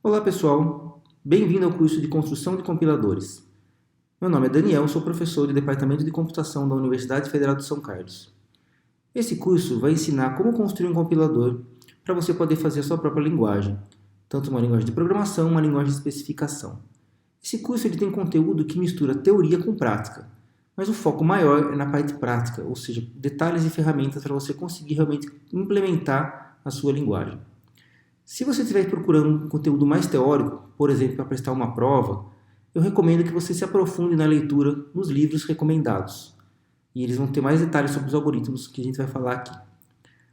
Olá pessoal, bem-vindo ao curso de Construção de Compiladores. Meu nome é Daniel, sou professor do Departamento de Computação da Universidade Federal de São Carlos. Esse curso vai ensinar como construir um compilador para você poder fazer a sua própria linguagem, tanto uma linguagem de programação, uma linguagem de especificação. Esse curso ele tem conteúdo que mistura teoria com prática, mas o foco maior é na parte prática, ou seja, detalhes e ferramentas para você conseguir realmente implementar a sua linguagem. Se você estiver procurando um conteúdo mais teórico, por exemplo, para prestar uma prova, eu recomendo que você se aprofunde na leitura nos livros recomendados. E eles vão ter mais detalhes sobre os algoritmos que a gente vai falar aqui.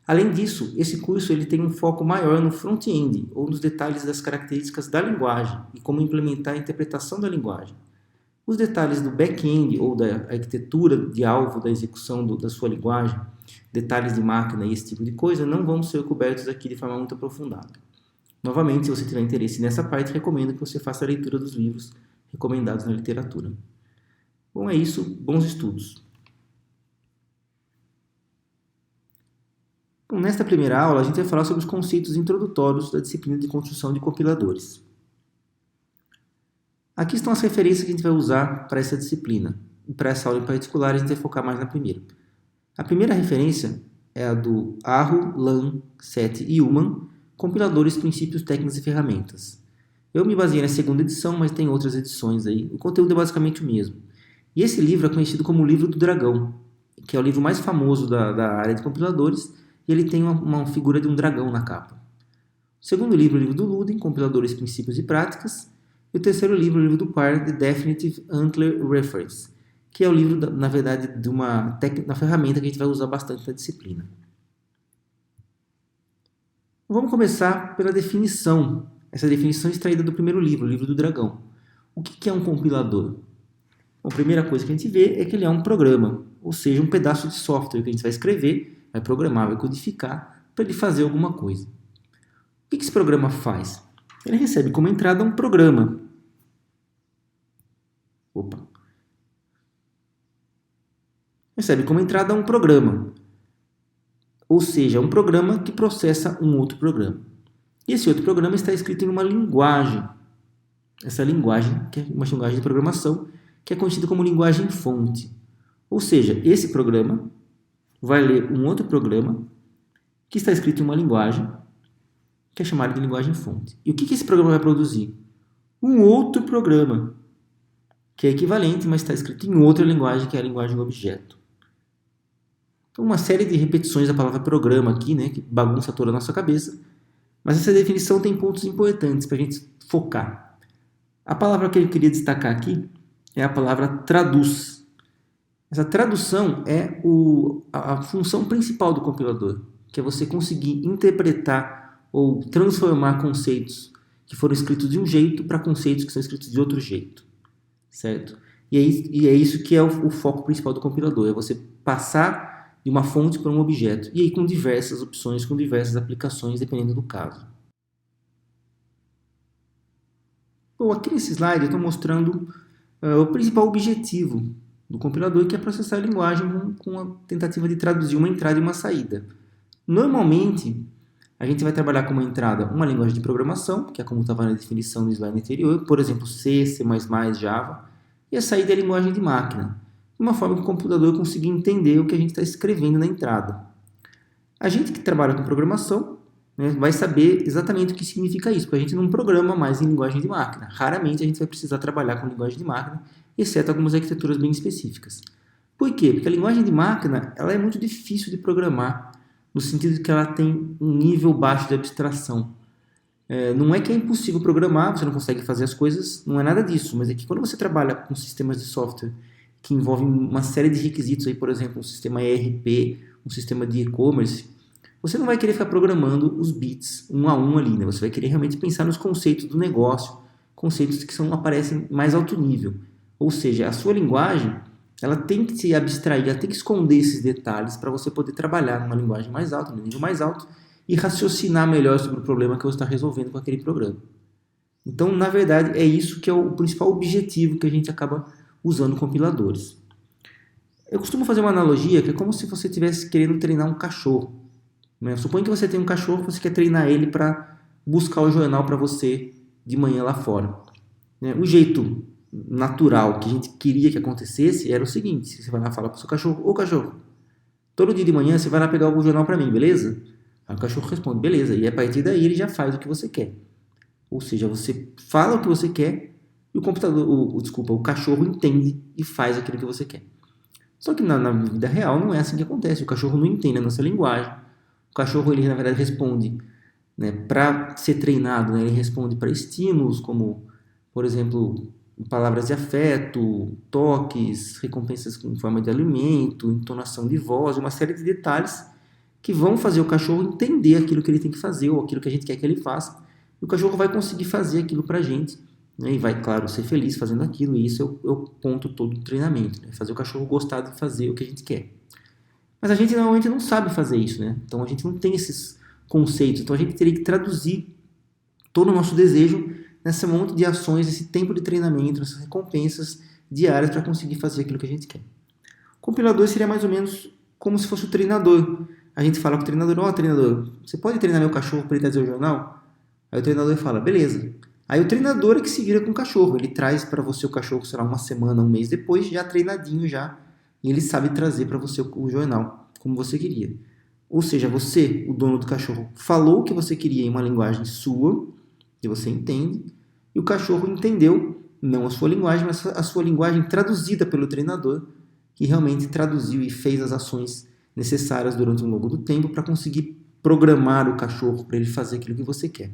Além disso, esse curso ele tem um foco maior no front-end, ou nos detalhes das características da linguagem e como implementar a interpretação da linguagem. Os detalhes do back-end, ou da arquitetura de alvo da execução da sua linguagem, detalhes de máquina e esse tipo de coisa, não vão ser cobertos aqui de forma muito aprofundada. Novamente, se você tiver interesse nessa parte, recomendo que você faça a leitura dos livros recomendados na literatura. Bom, é isso. Bons estudos. Bom, nesta primeira aula, a gente vai falar sobre os conceitos introdutórios da disciplina de construção de compiladores. Aqui estão as referências que a gente vai usar para essa disciplina. E para essa aula em particular, a gente vai focar mais na primeira. A primeira referência é a do Arro, Lan, Seth e Ullman, Compiladores, Princípios, Técnicas e Ferramentas. Eu me baseei na segunda edição, mas tem outras edições aí. O conteúdo é basicamente o mesmo. E esse livro é conhecido como o Livro do Dragão, que é o livro mais famoso da área de compiladores, e ele tem uma figura de um dragão na capa. O segundo livro é o livro do Luden, Compiladores, Princípios e Práticas. E o terceiro livro é o livro do Parr, The Definitive Antler Reference, que é o livro, na verdade, de uma ferramenta que a gente vai usar bastante na disciplina. Vamos começar pela definição. Essa definição é extraída do primeiro livro, o Livro do Dragão. O que é um compilador? Bom, a primeira coisa que a gente vê é que ele é um programa, ou seja, um pedaço de software que a gente vai escrever, vai programar, vai codificar para ele fazer alguma coisa. O que esse programa faz? Ele recebe como entrada um programa. Recebe como entrada um programa. Ou seja, um programa que processa um outro programa. E esse outro programa está escrito em uma linguagem. Essa linguagem, que é uma linguagem de programação, que é conhecida como linguagem fonte. Ou seja, esse programa vai ler um outro programa que está escrito em uma linguagem que é chamada de linguagem fonte. E o que esse programa vai produzir? Um outro programa, que é equivalente, mas está escrito em outra linguagem, que é a linguagem objeto. Então, uma série de repetições da palavra programa aqui, né, que bagunça toda a nossa cabeça. Mas essa definição tem pontos importantes para a gente focar. A palavra que eu queria destacar aqui é a palavra traduz. Essa tradução é a função principal do compilador, que é você conseguir interpretar ou transformar conceitos que foram escritos de um jeito para conceitos que são escritos de outro jeito. Certo? E é isso que é o foco principal do compilador, é você passar de uma fonte para um objeto, e aí com diversas opções, com diversas aplicações, dependendo do caso. Bom, aqui nesse slide eu estou mostrando o principal objetivo do compilador, que é processar a linguagem com a tentativa de traduzir uma entrada e uma saída. Normalmente, a gente vai trabalhar com uma entrada, uma linguagem de programação, que é como estava na definição do slide anterior, por exemplo, C, C++, Java, e a saída é a linguagem de máquina, de uma forma que o computador consiga entender o que a gente está escrevendo na entrada. A gente que trabalha com programação, né, vai saber exatamente o que significa isso, porque a gente não programa mais em linguagem de máquina. Raramente a gente vai precisar trabalhar com linguagem de máquina, exceto algumas arquiteturas bem específicas. Por quê? Porque a linguagem de máquina ela é muito difícil de programar, no sentido de que ela tem um nível baixo de abstração. Não é que é impossível programar, você não consegue fazer as coisas, não é nada disso, mas é que quando você trabalha com sistemas de software que envolvem uma série de requisitos, aí, por exemplo, um sistema ERP, um sistema de e-commerce, você não vai querer ficar programando os bits um a um ali, né? Você vai querer realmente pensar nos conceitos do negócio, conceitos que aparecem mais alto nível. Ou seja, a sua linguagem ela tem que se abstrair, ela tem que esconder esses detalhes para você poder trabalhar numa linguagem mais alta, num nível mais alto, e raciocinar melhor sobre o problema que você está resolvendo com aquele programa. Então, na verdade, é isso que é o principal objetivo que a gente acaba usando compiladores. Eu costumo fazer uma analogia que é como se você estivesse querendo treinar um cachorro. Né? Suponha que você tem um cachorro e você quer treinar ele para buscar o jornal para você de manhã lá fora. Né? O jeito natural que a gente queria que acontecesse era o seguinte: você vai lá e fala para o seu cachorro: ô cachorro, todo dia de manhã você vai lá pegar o jornal para mim, beleza? Aí o cachorro responde: beleza. E a partir daí ele já faz o que você quer. Ou seja, você fala o que você quer e o computador, o cachorro entende e faz aquilo que você quer. Só que na vida real não é assim que acontece. O cachorro não entende a nossa linguagem. O cachorro, ele na verdade responde, né, para ser treinado, né, ele responde para estímulos como, por exemplo, palavras de afeto, toques, recompensas em forma de alimento, entonação de voz, uma série de detalhes que vão fazer o cachorro entender aquilo que ele tem que fazer ou aquilo que a gente quer que ele faça. E o cachorro vai conseguir fazer aquilo para a gente, né, e vai, claro, ser feliz fazendo aquilo. E isso é o ponto todo do treinamento, né, fazer o cachorro gostar de fazer o que a gente quer. Mas a gente normalmente não sabe fazer isso, né? Então a gente não tem esses conceitos. Então a gente teria que traduzir todo o nosso desejo nesse monte de ações, esse tempo de treinamento, essas recompensas diárias para conseguir fazer aquilo que a gente quer. O compilador seria mais ou menos como se fosse o treinador. A gente fala com o treinador: ó, treinador, você pode treinar meu cachorro para ele trazer o jornal? Aí o treinador fala: beleza. Aí o treinador é que se vira com o cachorro. Ele traz para você o cachorro, sei lá, uma semana, um mês depois, já treinadinho já. E ele sabe trazer para você o jornal como você queria. Ou seja, você, o dono do cachorro, falou o que você queria em uma linguagem sua, que você entende, e o cachorro entendeu, não a sua linguagem, mas a sua linguagem traduzida pelo treinador, que realmente traduziu e fez as ações necessárias durante um longo do tempo para conseguir programar o cachorro para ele fazer aquilo que você quer.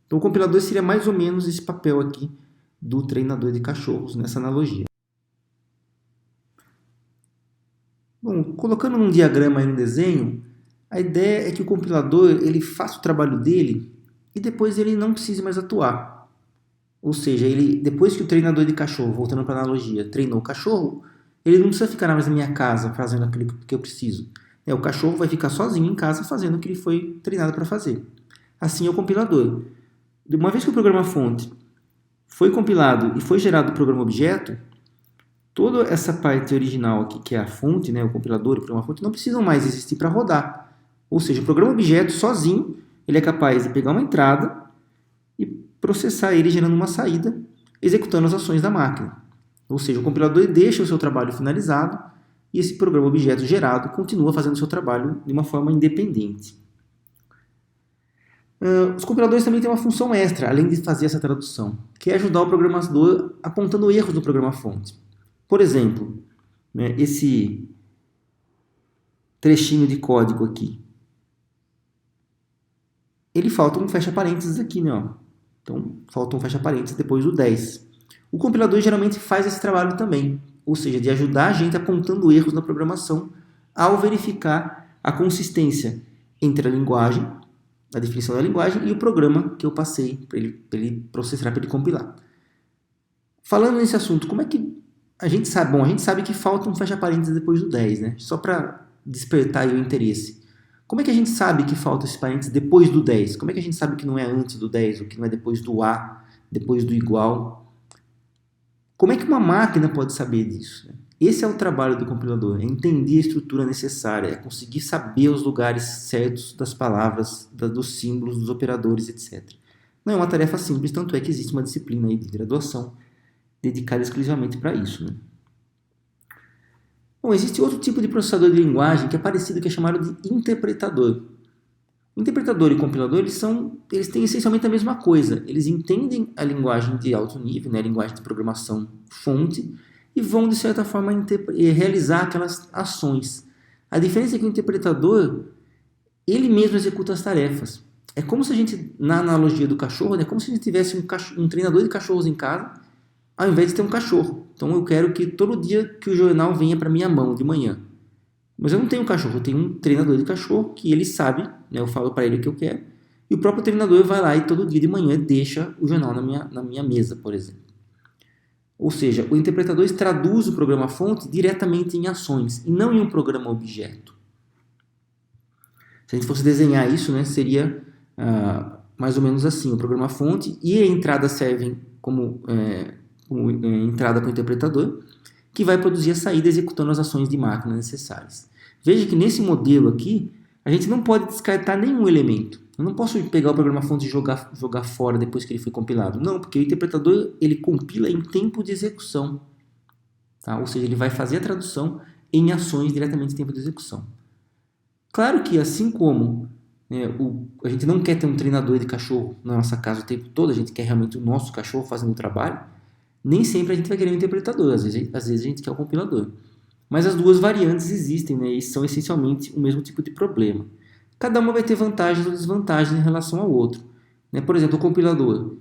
Então o compilador seria mais ou menos esse papel aqui do treinador de cachorros, nessa analogia. Bom, colocando num diagrama aí no desenho, a ideia é que o compilador ele faça o trabalho dele e depois ele não precise mais atuar. Ou seja, ele, depois que o treinador de cachorro, voltando para a analogia, treinou o cachorro, ele não precisa ficar mais na minha casa fazendo aquilo que eu preciso. O cachorro vai ficar sozinho em casa fazendo o que ele foi treinado para fazer. Assim é o compilador. Uma vez que o programa-fonte foi compilado e foi gerado o programa-objeto, toda essa parte original aqui, que é a fonte, né, o compilador e o programa-fonte, não precisam mais existir para rodar. Ou seja, o programa-objeto sozinho ele é capaz de pegar uma entrada e processar ele gerando uma saída, executando as ações da máquina. Ou seja, o compilador deixa o seu trabalho finalizado e esse programa-objeto gerado continua fazendo o seu trabalho de uma forma independente. Os compiladores também têm uma função extra, além de fazer essa tradução, que é ajudar o programador apontando erros do programa-fonte. Por exemplo, né, esse trechinho de código aqui. Ele falta um fecha parênteses aqui, né? Ó. Então, falta um fecha parênteses depois do 10. O compilador geralmente faz esse trabalho também, ou seja, de ajudar a gente apontando erros na programação ao verificar a consistência entre a linguagem, a definição da linguagem e o programa que eu passei para ele processar, para ele compilar. Falando nesse assunto, como é que a gente sabe? Bom, a gente sabe que falta um fecha parênteses depois do 10, né? Só para despertar aí o interesse. Como é que a gente sabe que falta esse parênteses depois do 10? Como é que a gente sabe que não é antes do 10, ou que não é depois do A, depois do igual? Como é que uma máquina pode saber disso? Esse é o trabalho do compilador, é entender a estrutura necessária, é conseguir saber os lugares certos das palavras, dos símbolos, dos operadores, etc. Não é uma tarefa simples, tanto é que existe uma disciplina aí de graduação dedicada exclusivamente para isso. Né? Bom, existe outro tipo de processador de linguagem que é parecido, que é chamado de interpretador. Interpretador e compilador, eles têm essencialmente a mesma coisa. Eles entendem a linguagem de alto nível, né, a linguagem de programação fonte, e vão, de certa forma, realizar aquelas ações. A diferença é que o interpretador, ele mesmo executa as tarefas. É como se a gente, na analogia do cachorro, é como se a gente tivesse um treinador de cachorros em casa, ao invés de ter um cachorro. Então eu quero que todo dia que o jornal venha para minha mão de manhã. Mas eu não tenho um cachorro, eu tenho um treinador de cachorro que ele sabe, né, eu falo para ele o que eu quero, e o próprio treinador vai lá e todo dia de manhã deixa o jornal na minha mesa, por exemplo. Ou seja, o interpretador traduz o programa-fonte diretamente em ações e não em um programa-objeto. Se a gente fosse desenhar isso, né, seria mais ou menos assim: o programa-fonte e a entrada servem como entrada para o interpretador, que vai produzir a saída executando as ações de máquina necessárias. Veja que nesse modelo aqui, a gente não pode descartar nenhum elemento. Eu não posso pegar o programa-fonte e jogar fora depois que ele foi compilado. Não, porque o interpretador ele compila em tempo de execução. Tá? Ou seja, ele vai fazer a tradução em ações diretamente em tempo de execução. Claro que assim como a gente não quer ter um treinador de cachorro na nossa casa o tempo todo, a gente quer realmente o nosso cachorro fazendo o trabalho, nem sempre a gente vai querer um interpretador, às vezes a gente quer o compilador. Mas as duas variantes existem, né, e são essencialmente o mesmo tipo de problema. Cada uma vai ter vantagens ou desvantagens em relação ao outro. Né? Por exemplo, o compilador,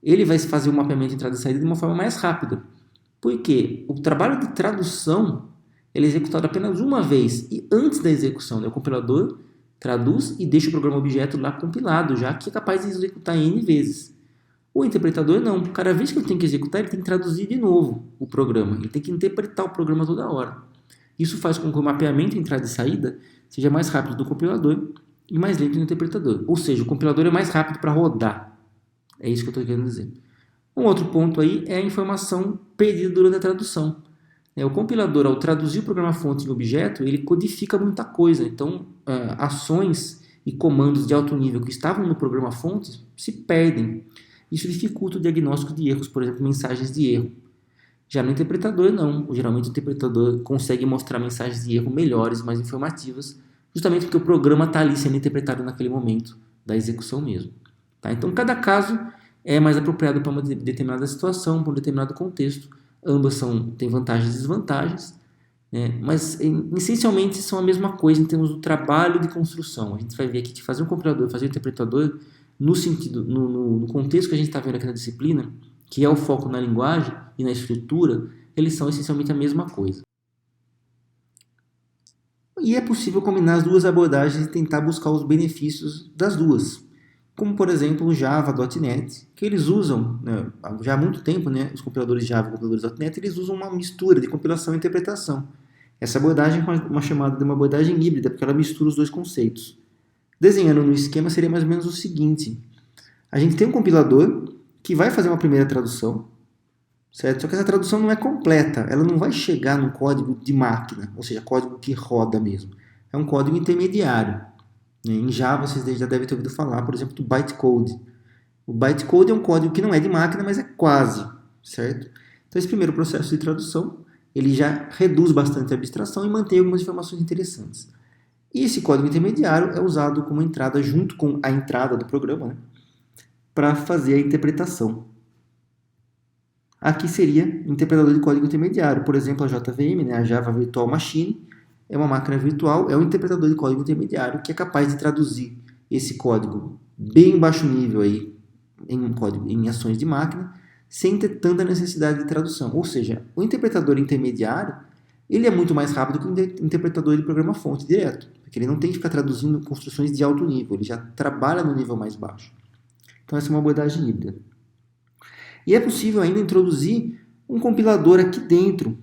ele vai fazer o mapeamento de entrada e saída de uma forma mais rápida. Por quê? O trabalho de tradução ele é executado apenas uma vez e antes da execução, né, o compilador traduz e deixa o programa objeto lá compilado, já que é capaz de executar N vezes. O interpretador não. Cada vez que ele tem que executar, ele tem que traduzir de novo o programa. Ele tem que interpretar o programa toda hora. Isso faz com que o mapeamento de entrada e saída seja mais rápido do compilador e mais lento do interpretador. Ou seja, o compilador é mais rápido para rodar. É isso que eu estou querendo dizer. Um outro ponto aí é a informação perdida durante a tradução. O compilador, ao traduzir o programa-fonte em objeto, ele codifica muita coisa. Então, ações e comandos de alto nível que estavam no programa-fonte se perdem. Isso dificulta o diagnóstico de erros, por exemplo, mensagens de erro. Já no interpretador, não. Geralmente o interpretador consegue mostrar mensagens de erro melhores, mais informativas, justamente porque o programa está ali sendo interpretado naquele momento da execução mesmo. Tá? Então, cada caso é mais apropriado para uma determinada situação, para um determinado contexto. Ambas têm vantagens e desvantagens, né? Mas essencialmente são a mesma coisa em termos do trabalho de construção. A gente vai ver aqui que fazer um compilador, fazer um interpretador, no contexto que a gente está vendo aqui na disciplina, que é o foco na linguagem e na estrutura, eles são essencialmente a mesma coisa. E é possível combinar as duas abordagens e tentar buscar os benefícios das duas. Como, por exemplo, o Java, .NET, que eles usam, né, já há muito tempo, né, os compiladores Java e compiladores .NET, eles usam uma mistura de compilação e interpretação. Essa abordagem é uma chamada de uma abordagem híbrida, porque ela mistura os dois conceitos. Desenhando no esquema seria mais ou menos o seguinte. A gente tem um compilador que vai fazer uma primeira tradução, certo? Só que essa tradução não é completa, ela não vai chegar no código de máquina, ou seja, código que roda mesmo. É um código intermediário. Em Java, vocês já devem ter ouvido falar, por exemplo, do bytecode. O bytecode é um código que não é de máquina, mas é quase, certo? Então, esse primeiro processo de tradução, ele já reduz bastante a abstração e mantém algumas informações interessantes. E esse código intermediário é usado como entrada junto com a entrada do programa, né, para fazer a interpretação. Aqui seria interpretador de código intermediário, por exemplo, a JVM, né, a Java Virtual Machine, é uma máquina virtual, é um interpretador de código intermediário que é capaz de traduzir esse código bem baixo nível aí, em ações de máquina, sem ter tanta necessidade de tradução. Ou seja, o interpretador intermediário ele é muito mais rápido que o interpretador de programa-fonte direto, porque ele não tem que ficar traduzindo construções de alto nível, ele já trabalha no nível mais baixo. Então essa é uma abordagem híbrida. E é possível ainda introduzir um compilador aqui dentro,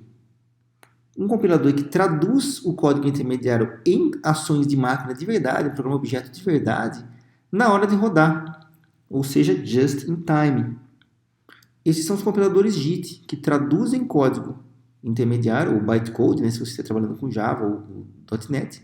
um compilador que traduz o código intermediário em ações de máquina de verdade, um programa objeto de verdade, na hora de rodar, ou seja, just in time. Esses são os compiladores JIT, que traduzem código intermediário, ou bytecode, né, se você está trabalhando com Java ou .NET,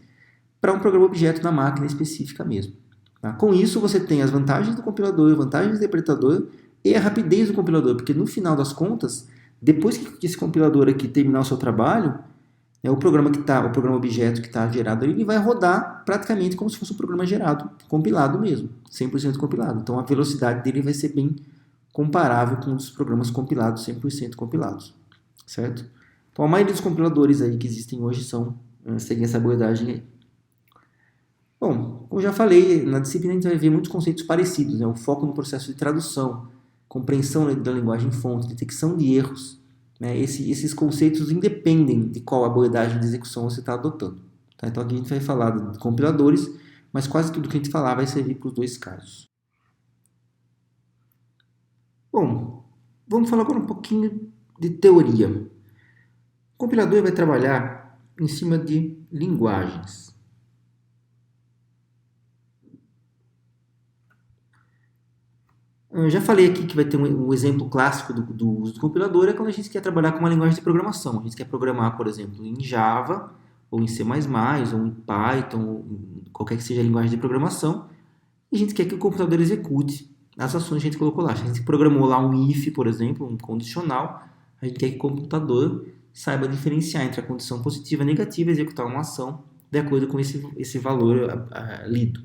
para um programa objeto na máquina específica mesmo. Tá? Com isso, você tem as vantagens do compilador, vantagens do interpretador e a rapidez do compilador, porque no final das contas, depois que esse compilador aqui terminar o seu trabalho, o programa objeto que está gerado ali, ele vai rodar praticamente como se fosse um programa gerado, compilado mesmo, 100% compilado. Então a velocidade dele vai ser bem comparável com os programas compilados, 100% compilados, certo? Então a maioria dos compiladores aí que existem hoje seguem essa abordagem aí. Bom, como já falei, na disciplina a gente vai ver muitos conceitos parecidos, né? O foco no processo de tradução, compreensão da linguagem fonte, detecção de erros, né? Esses conceitos independem de qual abordagem de execução você está adotando. Tá? Então aqui a gente vai falar de compiladores, mas quase tudo que a gente falar vai servir para os dois casos. Bom, vamos falar agora um pouquinho de teoria. O compilador vai trabalhar em cima de linguagens. Eu já falei aqui que vai ter um exemplo clássico do uso do compilador é quando a gente quer trabalhar com uma linguagem de programação. A gente quer programar, por exemplo, em Java, ou em C++, ou em Python, ou em qualquer que seja a linguagem de programação. e a gente quer que o computador execute as ações que a gente colocou lá. Se a gente programou lá um if, por exemplo, um condicional, a gente quer que o computador saiba diferenciar entre a condição positiva e negativa e executar uma ação de acordo com esse valor lido.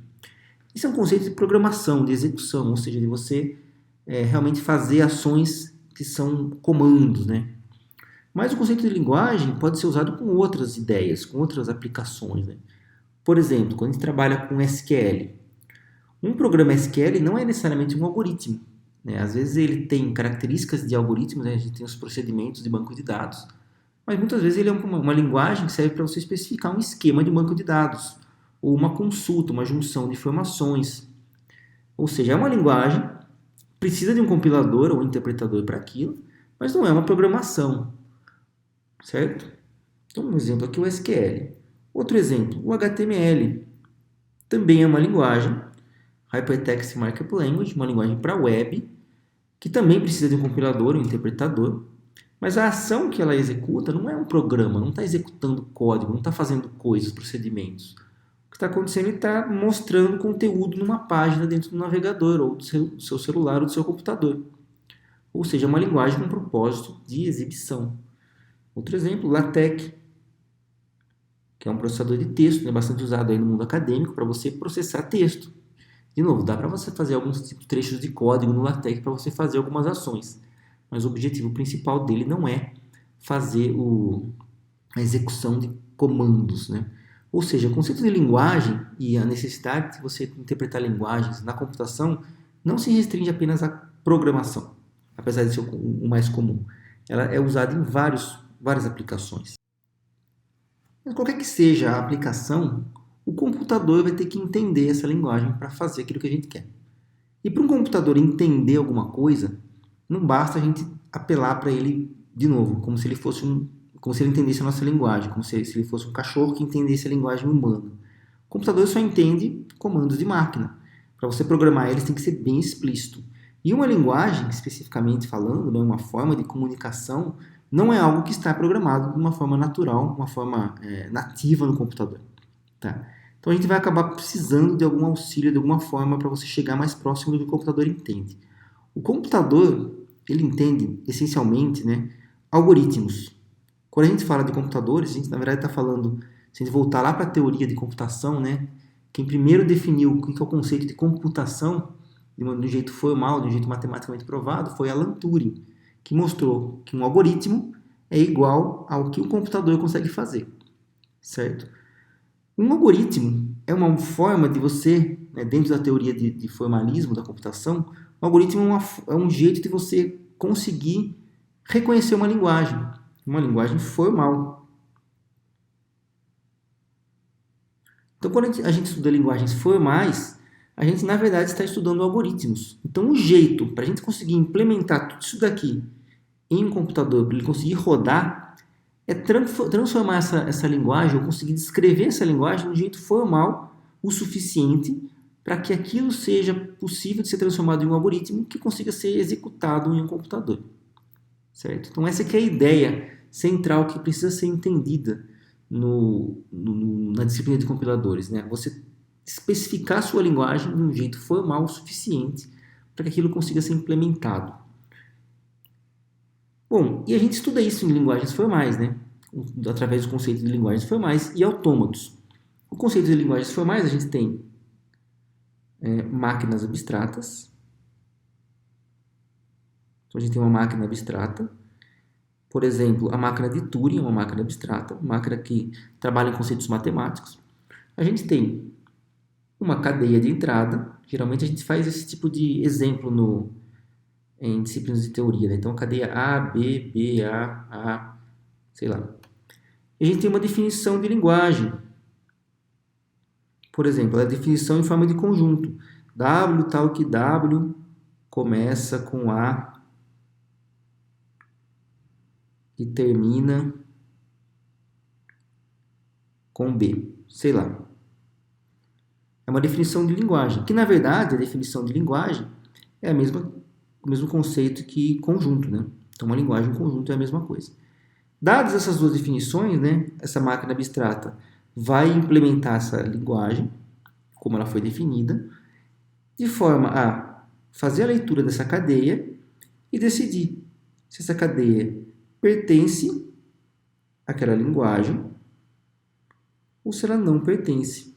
Isso é um conceito de programação, de execução, ou seja, de você realmente fazer ações que são comandos, né? Mas o conceito de linguagem pode ser usado com outras ideias, com outras aplicações, né? Por exemplo, quando a gente trabalha com SQL, um programa SQL não é necessariamente um algoritmo, né? Às vezes ele tem características de algoritmos, né? A gente tem os procedimentos de banco de dados, mas muitas vezes ele é uma linguagem que serve para você especificar um esquema de banco de dados, ou uma consulta, uma junção de informações. Ou seja, é uma linguagem, precisa de um compilador ou um interpretador para aquilo, mas não é uma programação, certo? Então, um exemplo aqui é o SQL. Outro exemplo, o HTML. Também é uma linguagem, Hypertext Markup Language, uma linguagem para web, que também precisa de um compilador, um interpretador, mas a ação que ela executa não é um programa, não está executando código, não está fazendo coisas, procedimentos. O que está acontecendo é que está mostrando conteúdo numa página dentro do navegador, ou do seu celular, ou do seu computador. Ou seja, é uma linguagem com propósito de exibição. Outro exemplo, LaTeX, que é um processador de texto, bastante usado aí no mundo acadêmico para você processar texto. De novo, dá para você fazer alguns trechos de código no LaTeX para você fazer algumas ações, mas o objetivo principal dele não é fazer a execução de comandos, né? Ou seja, o conceito de linguagem e a necessidade de você interpretar linguagens na computação não se restringe apenas à programação, apesar de ser o mais comum. Ela é usada em várias aplicações. Mas qualquer que seja a aplicação, o computador vai ter que entender essa linguagem para fazer aquilo que a gente quer. E para um computador entender alguma coisa, não basta a gente apelar para ele de novo, como se ele entendesse a nossa linguagem, como se ele fosse um cachorro que entendesse a linguagem humana. O computador só entende comandos de máquina. Para você programar eles tem que ser bem explícito. E uma linguagem, especificamente falando, né, uma forma de comunicação, não é algo que está programado de uma forma natural, uma forma nativa no computador. Tá? Então a gente vai acabar precisando de algum auxílio, de alguma forma, para você chegar mais próximo do que o computador entende. O computador, ele entende, essencialmente, né, algoritmos. Quando a gente fala de computadores, a gente, na verdade, está falando, se a gente voltar lá para a teoria de computação, né, quem primeiro definiu o que é o conceito de computação, de um jeito formal, de um jeito matematicamente provado, foi Alan Turing, que mostrou que um algoritmo é igual ao que um computador consegue fazer, certo? Um algoritmo é uma forma de você, né, dentro da teoria de formalismo da computação, um algoritmo é um jeito de você conseguir reconhecer uma linguagem formal. Então, quando a gente estuda linguagens formais, a gente, na verdade, está estudando algoritmos. Então, o jeito para a gente conseguir implementar tudo isso daqui em um computador, para ele conseguir rodar, é transformar essa linguagem, ou conseguir descrever essa linguagem de um jeito formal o suficiente para que aquilo seja possível de ser transformado em um algoritmo que consiga ser executado em um computador. Certo? Então, essa aqui é a ideia central que precisa ser entendida na disciplina de compiladores. Né? Você especificar a sua linguagem de um jeito formal o suficiente para que aquilo consiga ser implementado. Bom, e a gente estuda isso em linguagens formais, né? Através do conceito de linguagens formais e autômatos. O conceito de linguagens formais, a gente tem máquinas abstratas. Então, a gente tem uma máquina abstrata. Por exemplo, a máquina de Turing é uma máquina abstrata, uma máquina que trabalha em conceitos matemáticos. A gente tem uma cadeia de entrada. Geralmente a gente faz esse tipo de exemplo em disciplinas de teoria. Né? Então, a cadeia A, B, B, A, sei lá. E a gente tem uma definição de linguagem. Por exemplo, a definição em forma de conjunto. W tal que W começa com A e termina com B. Sei lá. É uma definição de linguagem. Que, na verdade, a definição de linguagem é o mesmo conceito que conjunto. Né? Então, uma linguagem e um conjunto é a mesma coisa. Dadas essas duas definições, né, essa máquina abstrata vai implementar essa linguagem, como ela foi definida, de forma a fazer a leitura dessa cadeia e decidir se essa cadeia pertence àquela linguagem ou se ela não pertence.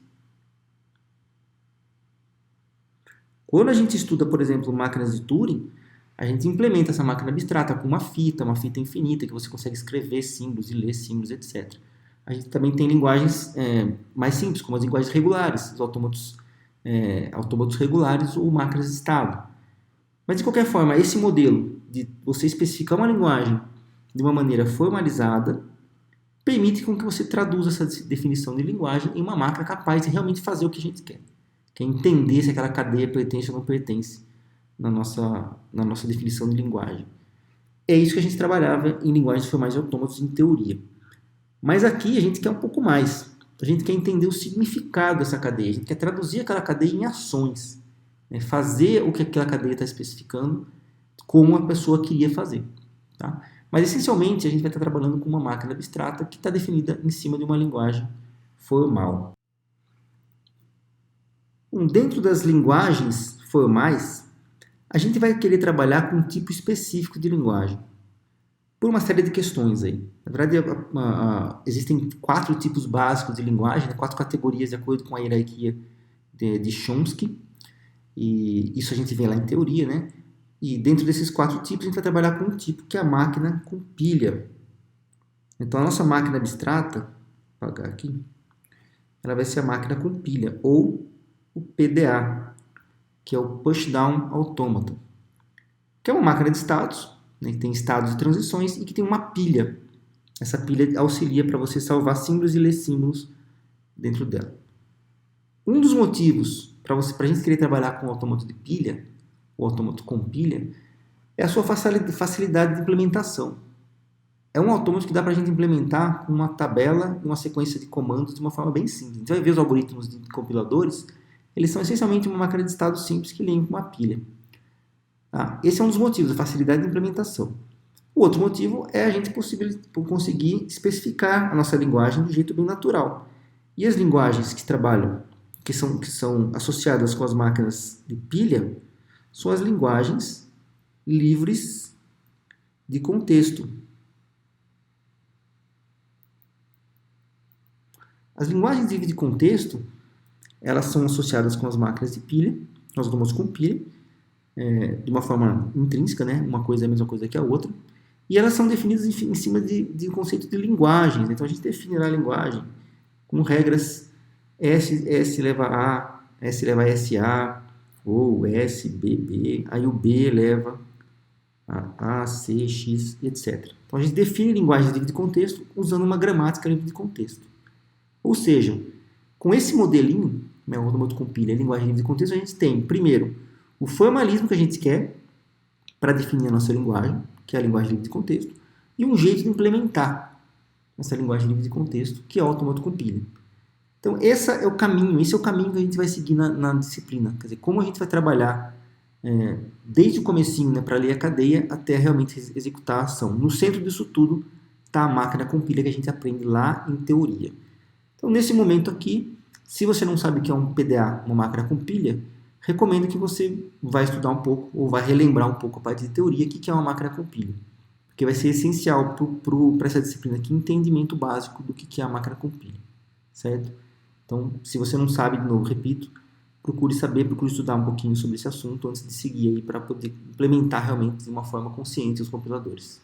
Quando a gente estuda, por exemplo, máquinas de Turing, a gente implementa essa máquina abstrata com uma fita infinita, que você consegue escrever símbolos e ler símbolos, etc. A gente também tem linguagens mais simples, como as linguagens regulares, os autômatos regulares ou máquinas de estado. Mas, de qualquer forma, esse modelo de você especificar uma linguagem de uma maneira formalizada permite com que você traduza essa definição de linguagem em uma máquina capaz de realmente fazer o que a gente quer. Que é entender se aquela cadeia pertence ou não pertence na nossa definição de linguagem. É isso que a gente trabalhava em linguagens formais de autômatos em teoria. Mas aqui a gente quer um pouco mais. A gente quer entender o significado dessa cadeia. A gente quer traduzir aquela cadeia em ações. Né? Fazer o que aquela cadeia está especificando como a pessoa queria fazer. Tá? Mas, essencialmente, a gente vai estar trabalhando com uma máquina abstrata que está definida em cima de uma linguagem formal. Dentro das linguagens formais, a gente vai querer trabalhar com um tipo específico de linguagem, por uma série de questões aí. Na verdade, existem 4 tipos básicos de linguagem, 4 categorias de acordo com a hierarquia de Chomsky, e isso a gente vê lá em teoria, né? E dentro desses 4 tipos, a gente vai trabalhar com um tipo que é a máquina com pilha. Então, a nossa máquina abstrata, vou apagar aqui, ela vai ser a máquina com pilha, ou o PDA, que é o Pushdown Automata, que é uma máquina de estados, né, que tem estados e transições e que tem uma pilha. Essa pilha auxilia para você salvar símbolos e ler símbolos dentro dela. Um dos motivos para a gente querer trabalhar com o autômato de pilha, o autômato com pilha, é a sua facilidade de implementação. É um autômato que dá para a gente implementar com uma tabela e uma sequência de comandos de uma forma bem simples. A gente vai ver os algoritmos de compiladores, eles são essencialmente uma máquina de estados simples que lê com uma pilha. Esse é um dos motivos, a facilidade de implementação. O outro motivo é a gente conseguir especificar a nossa linguagem de um jeito bem natural. E as linguagens que trabalham, que são associadas com as máquinas de pilha, são as linguagens livres de contexto. As linguagens livres de contexto, elas são associadas com as máquinas de pilha, nós tomamos com pilha, de uma forma intrínseca, né? Uma coisa é a mesma coisa que a outra, e elas são definidas em cima de um conceito de linguagens. Então a gente define lá a linguagem com regras S leva a, S leva a SA, ou S, B, B, aí o B leva a, C, X, etc. Então a gente define linguagens livres de contexto usando uma gramática livre de contexto. Ou seja, com esse modelinho, né, o autômato com pilha e linguagem livre de contexto, a gente tem, primeiro, o formalismo que a gente quer para definir a nossa linguagem, que é a linguagem livre de contexto, e um jeito de implementar essa linguagem livre de contexto, que é o autômato com pilha. Então, esse é o caminho que a gente vai seguir na disciplina. Quer dizer, como a gente vai trabalhar desde o comecinho, né, para ler a cadeia até realmente executar a ação. No centro disso tudo está a máquina com pilha que a gente aprende lá em teoria. Então, nesse momento aqui, se você não sabe o que é um PDA, uma máquina com pilha, recomendo que você vá estudar um pouco ou vá relembrar um pouco a parte de teoria, o que é uma máquina com pilha. Porque vai ser essencial para essa disciplina aqui, entendimento básico do que é a máquina com pilha. Certo? Então, se você não sabe, de novo, repito, procure estudar um pouquinho sobre esse assunto antes de seguir aí para poder implementar realmente de uma forma consciente os compiladores.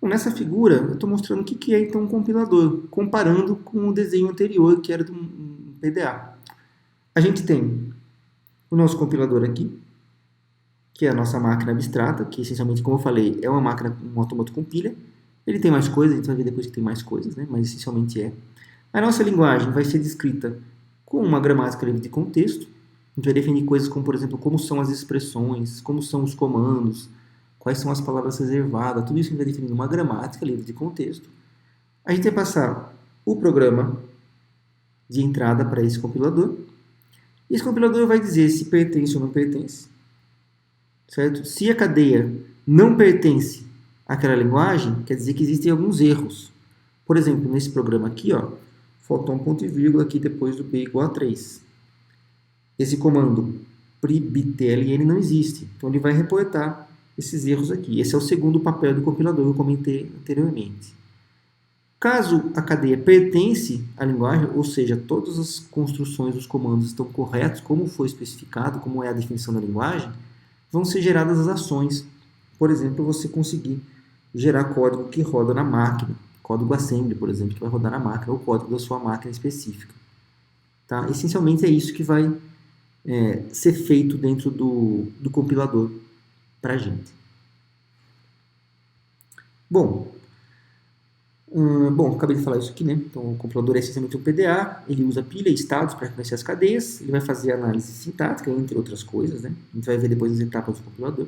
Bom, nessa figura, eu estou mostrando o que é então um compilador, comparando com o desenho anterior, que era de um PDA. A gente tem o nosso compilador aqui, que é a nossa máquina abstrata, que essencialmente, como eu falei, é uma máquina, um autômato com pilha. Ele tem mais coisas, a gente vai ver depois que tem mais coisas, né? Mas essencialmente é. A nossa linguagem vai ser descrita com uma gramática livre de contexto. A gente vai definir coisas como, por exemplo, como são as expressões, como são os comandos, quais são as palavras reservadas, tudo isso a gente vai definir numa gramática livre de contexto. A gente vai passar o programa de entrada para esse compilador. E esse compilador vai dizer se pertence ou não pertence. Certo? Se a cadeia não pertence àquela linguagem, quer dizer que existem alguns erros. Por exemplo, nesse programa aqui, faltou um ponto e vírgula aqui depois do B igual a 3. esse comando pribtln não existe. Então ele vai reportar esses erros aqui. Esse é o segundo papel do compilador que eu comentei anteriormente. Caso a cadeia pertence à linguagem, ou seja, todas as construções dos comandos estão corretos, como foi especificado, como é a definição da linguagem, vão ser geradas as ações. Por exemplo, você conseguir gerar código que roda na máquina, código assembly, por exemplo, que vai rodar na máquina, ou código da sua máquina específica. Tá? Essencialmente é isso que vai ser feito dentro do compilador para a gente. Bom, acabei de falar isso aqui, né? Então, o compilador é essencialmente um PDA, ele usa pilha e estados para reconhecer as cadeias, ele vai fazer análise sintática, entre outras coisas, né? A gente vai ver depois as etapas do compilador,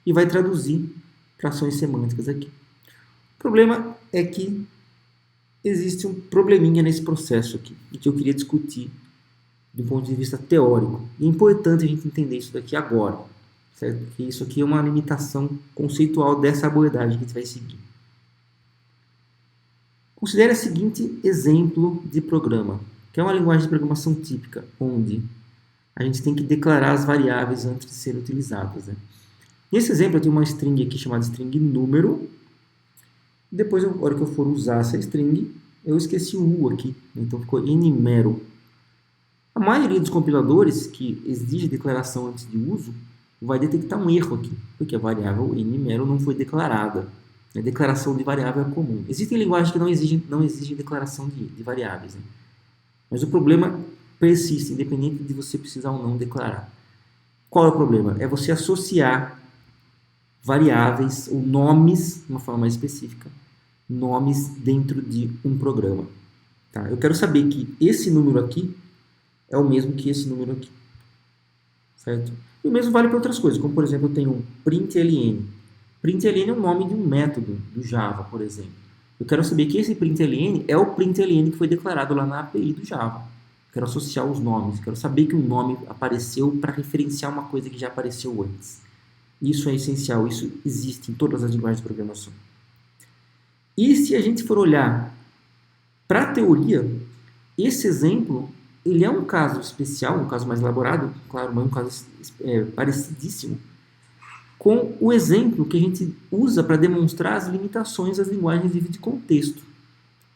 e vai traduzir para ações semânticas aqui. O problema é que existe um probleminha nesse processo aqui, e que eu queria discutir do ponto de vista teórico. E é importante a gente entender isso daqui agora, certo? Porque isso aqui é uma limitação conceitual dessa abordagem que a gente vai seguir. Considere o seguinte exemplo de programa, que é uma linguagem de programação típica, onde a gente tem que declarar as variáveis antes de serem utilizadas. Né? Nesse exemplo, eu tenho uma string aqui chamada string número. Depois, na hora que eu for usar essa string, eu esqueci o U aqui, então ficou numero. A maioria dos compiladores que exige declaração antes de uso vai detectar um erro aqui, porque a variável numero não foi declarada. A declaração de variável é comum. Existem linguagens que não exigem declaração de variáveis. Né? Mas o problema persiste, independente de você precisar ou não declarar. Qual é o problema? É você associar variáveis ou nomes, de uma forma mais específica, nomes dentro de um programa. Tá? Eu quero saber que esse número aqui é o mesmo que esse número aqui. Certo? E o mesmo vale para outras coisas, como por exemplo eu tenho um println. Println é o nome de um método do Java, por exemplo. Eu quero saber que esse println é o println que foi declarado lá na API do Java. Quero associar os nomes, quero saber que um nome apareceu para referenciar uma coisa que já apareceu antes. Isso é essencial, isso existe em todas as linguagens de programação. E se a gente for olhar para a teoria, esse exemplo ele é um caso especial, um caso mais elaborado, claro, mas um caso parecidíssimo, com o exemplo que a gente usa para demonstrar as limitações das linguagens livres de contexto,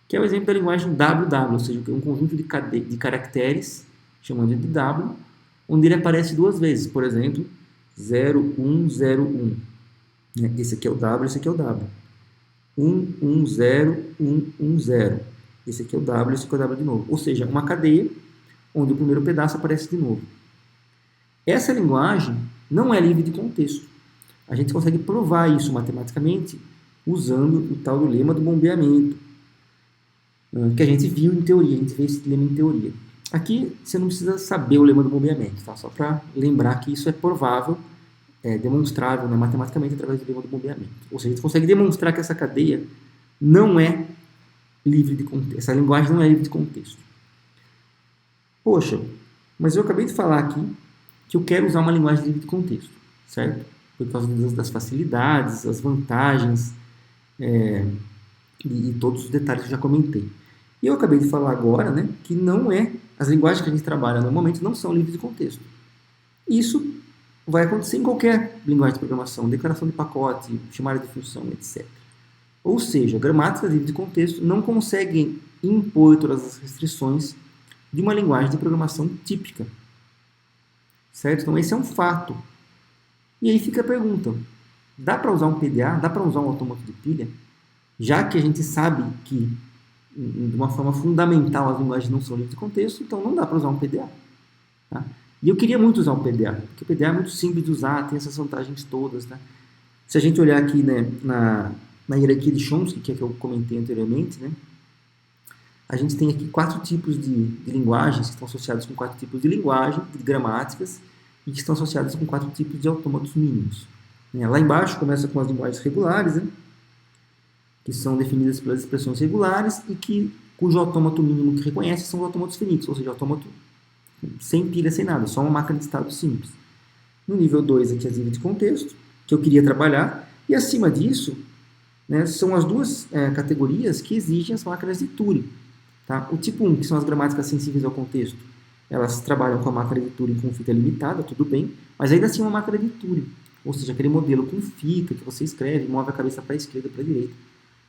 que é o exemplo da linguagem WW, ou seja, um conjunto de caracteres, chamando de W, onde ele aparece duas vezes, por exemplo, 0101. Esse aqui é o W, esse aqui é o W. 110110. Esse aqui é o W, esse aqui é o W de novo. Ou seja, uma cadeia onde o primeiro pedaço aparece de novo. Essa linguagem não é livre de contexto. A gente consegue provar isso matematicamente usando o tal do lema do bombeamento, que a gente viu em teoria, a gente vê esse lema em teoria. Aqui você não precisa saber o lema do bombeamento, tá? Só para lembrar que isso é provável, é demonstrável, né, matematicamente através do lema do bombeamento. Ou seja, a gente consegue demonstrar que essa cadeia não é livre de contexto, essa linguagem não é livre de contexto. Poxa, mas eu acabei de falar aqui que eu quero usar uma linguagem livre de contexto, certo? Por causa das facilidades, as vantagens e todos os detalhes que eu já comentei. E eu acabei de falar agora, né, que não é, as linguagens que a gente trabalha normalmente não são livres de contexto. Isso vai acontecer em qualquer linguagem de programação, declaração de pacote, chamada de função, etc. Ou seja, gramáticas livres de contexto não conseguem impor todas as restrições de uma linguagem de programação típica. Certo? Então esse é um fato. E aí fica a pergunta, dá para usar um PDA? Dá para usar um autômato de pilha? Já que a gente sabe que, de uma forma fundamental, as linguagens não são livres de contexto, então não dá para usar um PDA. Tá? E eu queria muito usar um PDA, porque o PDA é muito simples de usar, tem essas vantagens todas. Tá? Se a gente olhar aqui, né, na hierarquia de Chomsky, que é que eu comentei anteriormente, né, a gente tem aqui 4 tipos de linguagens que estão associadas com 4 tipos de linguagem, de gramáticas, e que estão associadas com 4 tipos de autômatos mínimos. Lá embaixo começa com as linguagens regulares, né, que são definidas pelas expressões regulares e cujo autômato mínimo que reconhece são os autômatos finitos, ou seja, autômato sem pilha, sem nada, só uma máquina de estado simples. No nível 2 aqui as livres de contexto, que eu queria trabalhar, e acima disso, né, são as duas categorias que exigem as máquinas de Turing. Tá? O tipo 1, que são as gramáticas sensíveis ao contexto, elas trabalham com a máquina de Turing com fita limitada, tudo bem, mas ainda assim é uma máquina de Turing, ou seja, aquele modelo com fita que você escreve, move a cabeça para a esquerda, para a direita,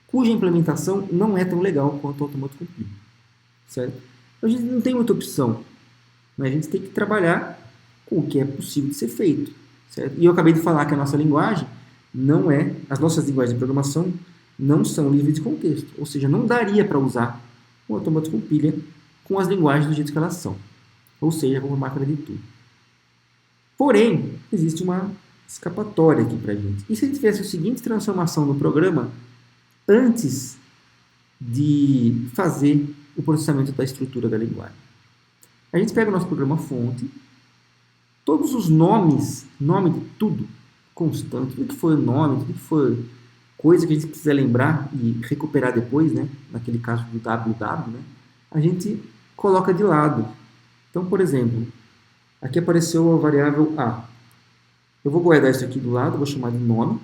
cuja implementação não é tão legal quanto o Automatic Compile, certo? Então, a gente não tem muita opção, né? A gente tem que trabalhar com o que é possível de ser feito, certo? E eu acabei de falar que a nossa linguagem não é, as nossas linguagens de programação não são livres de contexto, ou seja, não daria para usar o Automatic Compiler com as linguagens do jeito que elas são, ou seja, com uma máquina de Turing. Porém, existe uma escapatória aqui para a gente. E se a gente tivesse a seguinte transformação no programa antes de fazer o processamento da estrutura da linguagem? A gente pega o nosso programa fonte, todos os nomes, nome de tudo, constante, tudo que foi nome, tudo que foi coisa que a gente precisa lembrar e recuperar depois, né? Naquele caso do www, né? A gente coloca de lado. Então, por exemplo, aqui apareceu a variável A. Eu vou guardar isso aqui do lado, vou chamar de nome.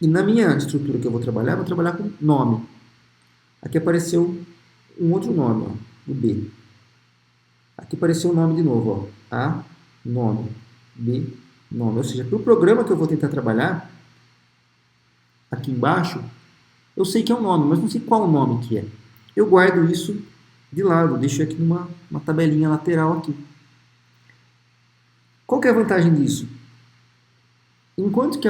E na minha estrutura que eu vou trabalhar com nome. Aqui apareceu um outro nome, ó, o B. Aqui apareceu o nome de novo, ó, A, nome, B, nome. Ou seja, para o programa que eu vou tentar trabalhar, aqui embaixo, eu sei que é um nome, mas não sei qual nome que é. Eu guardo isso de lado, deixo aqui numa tabelinha lateral aqui. Qual que é a vantagem disso? Enquanto que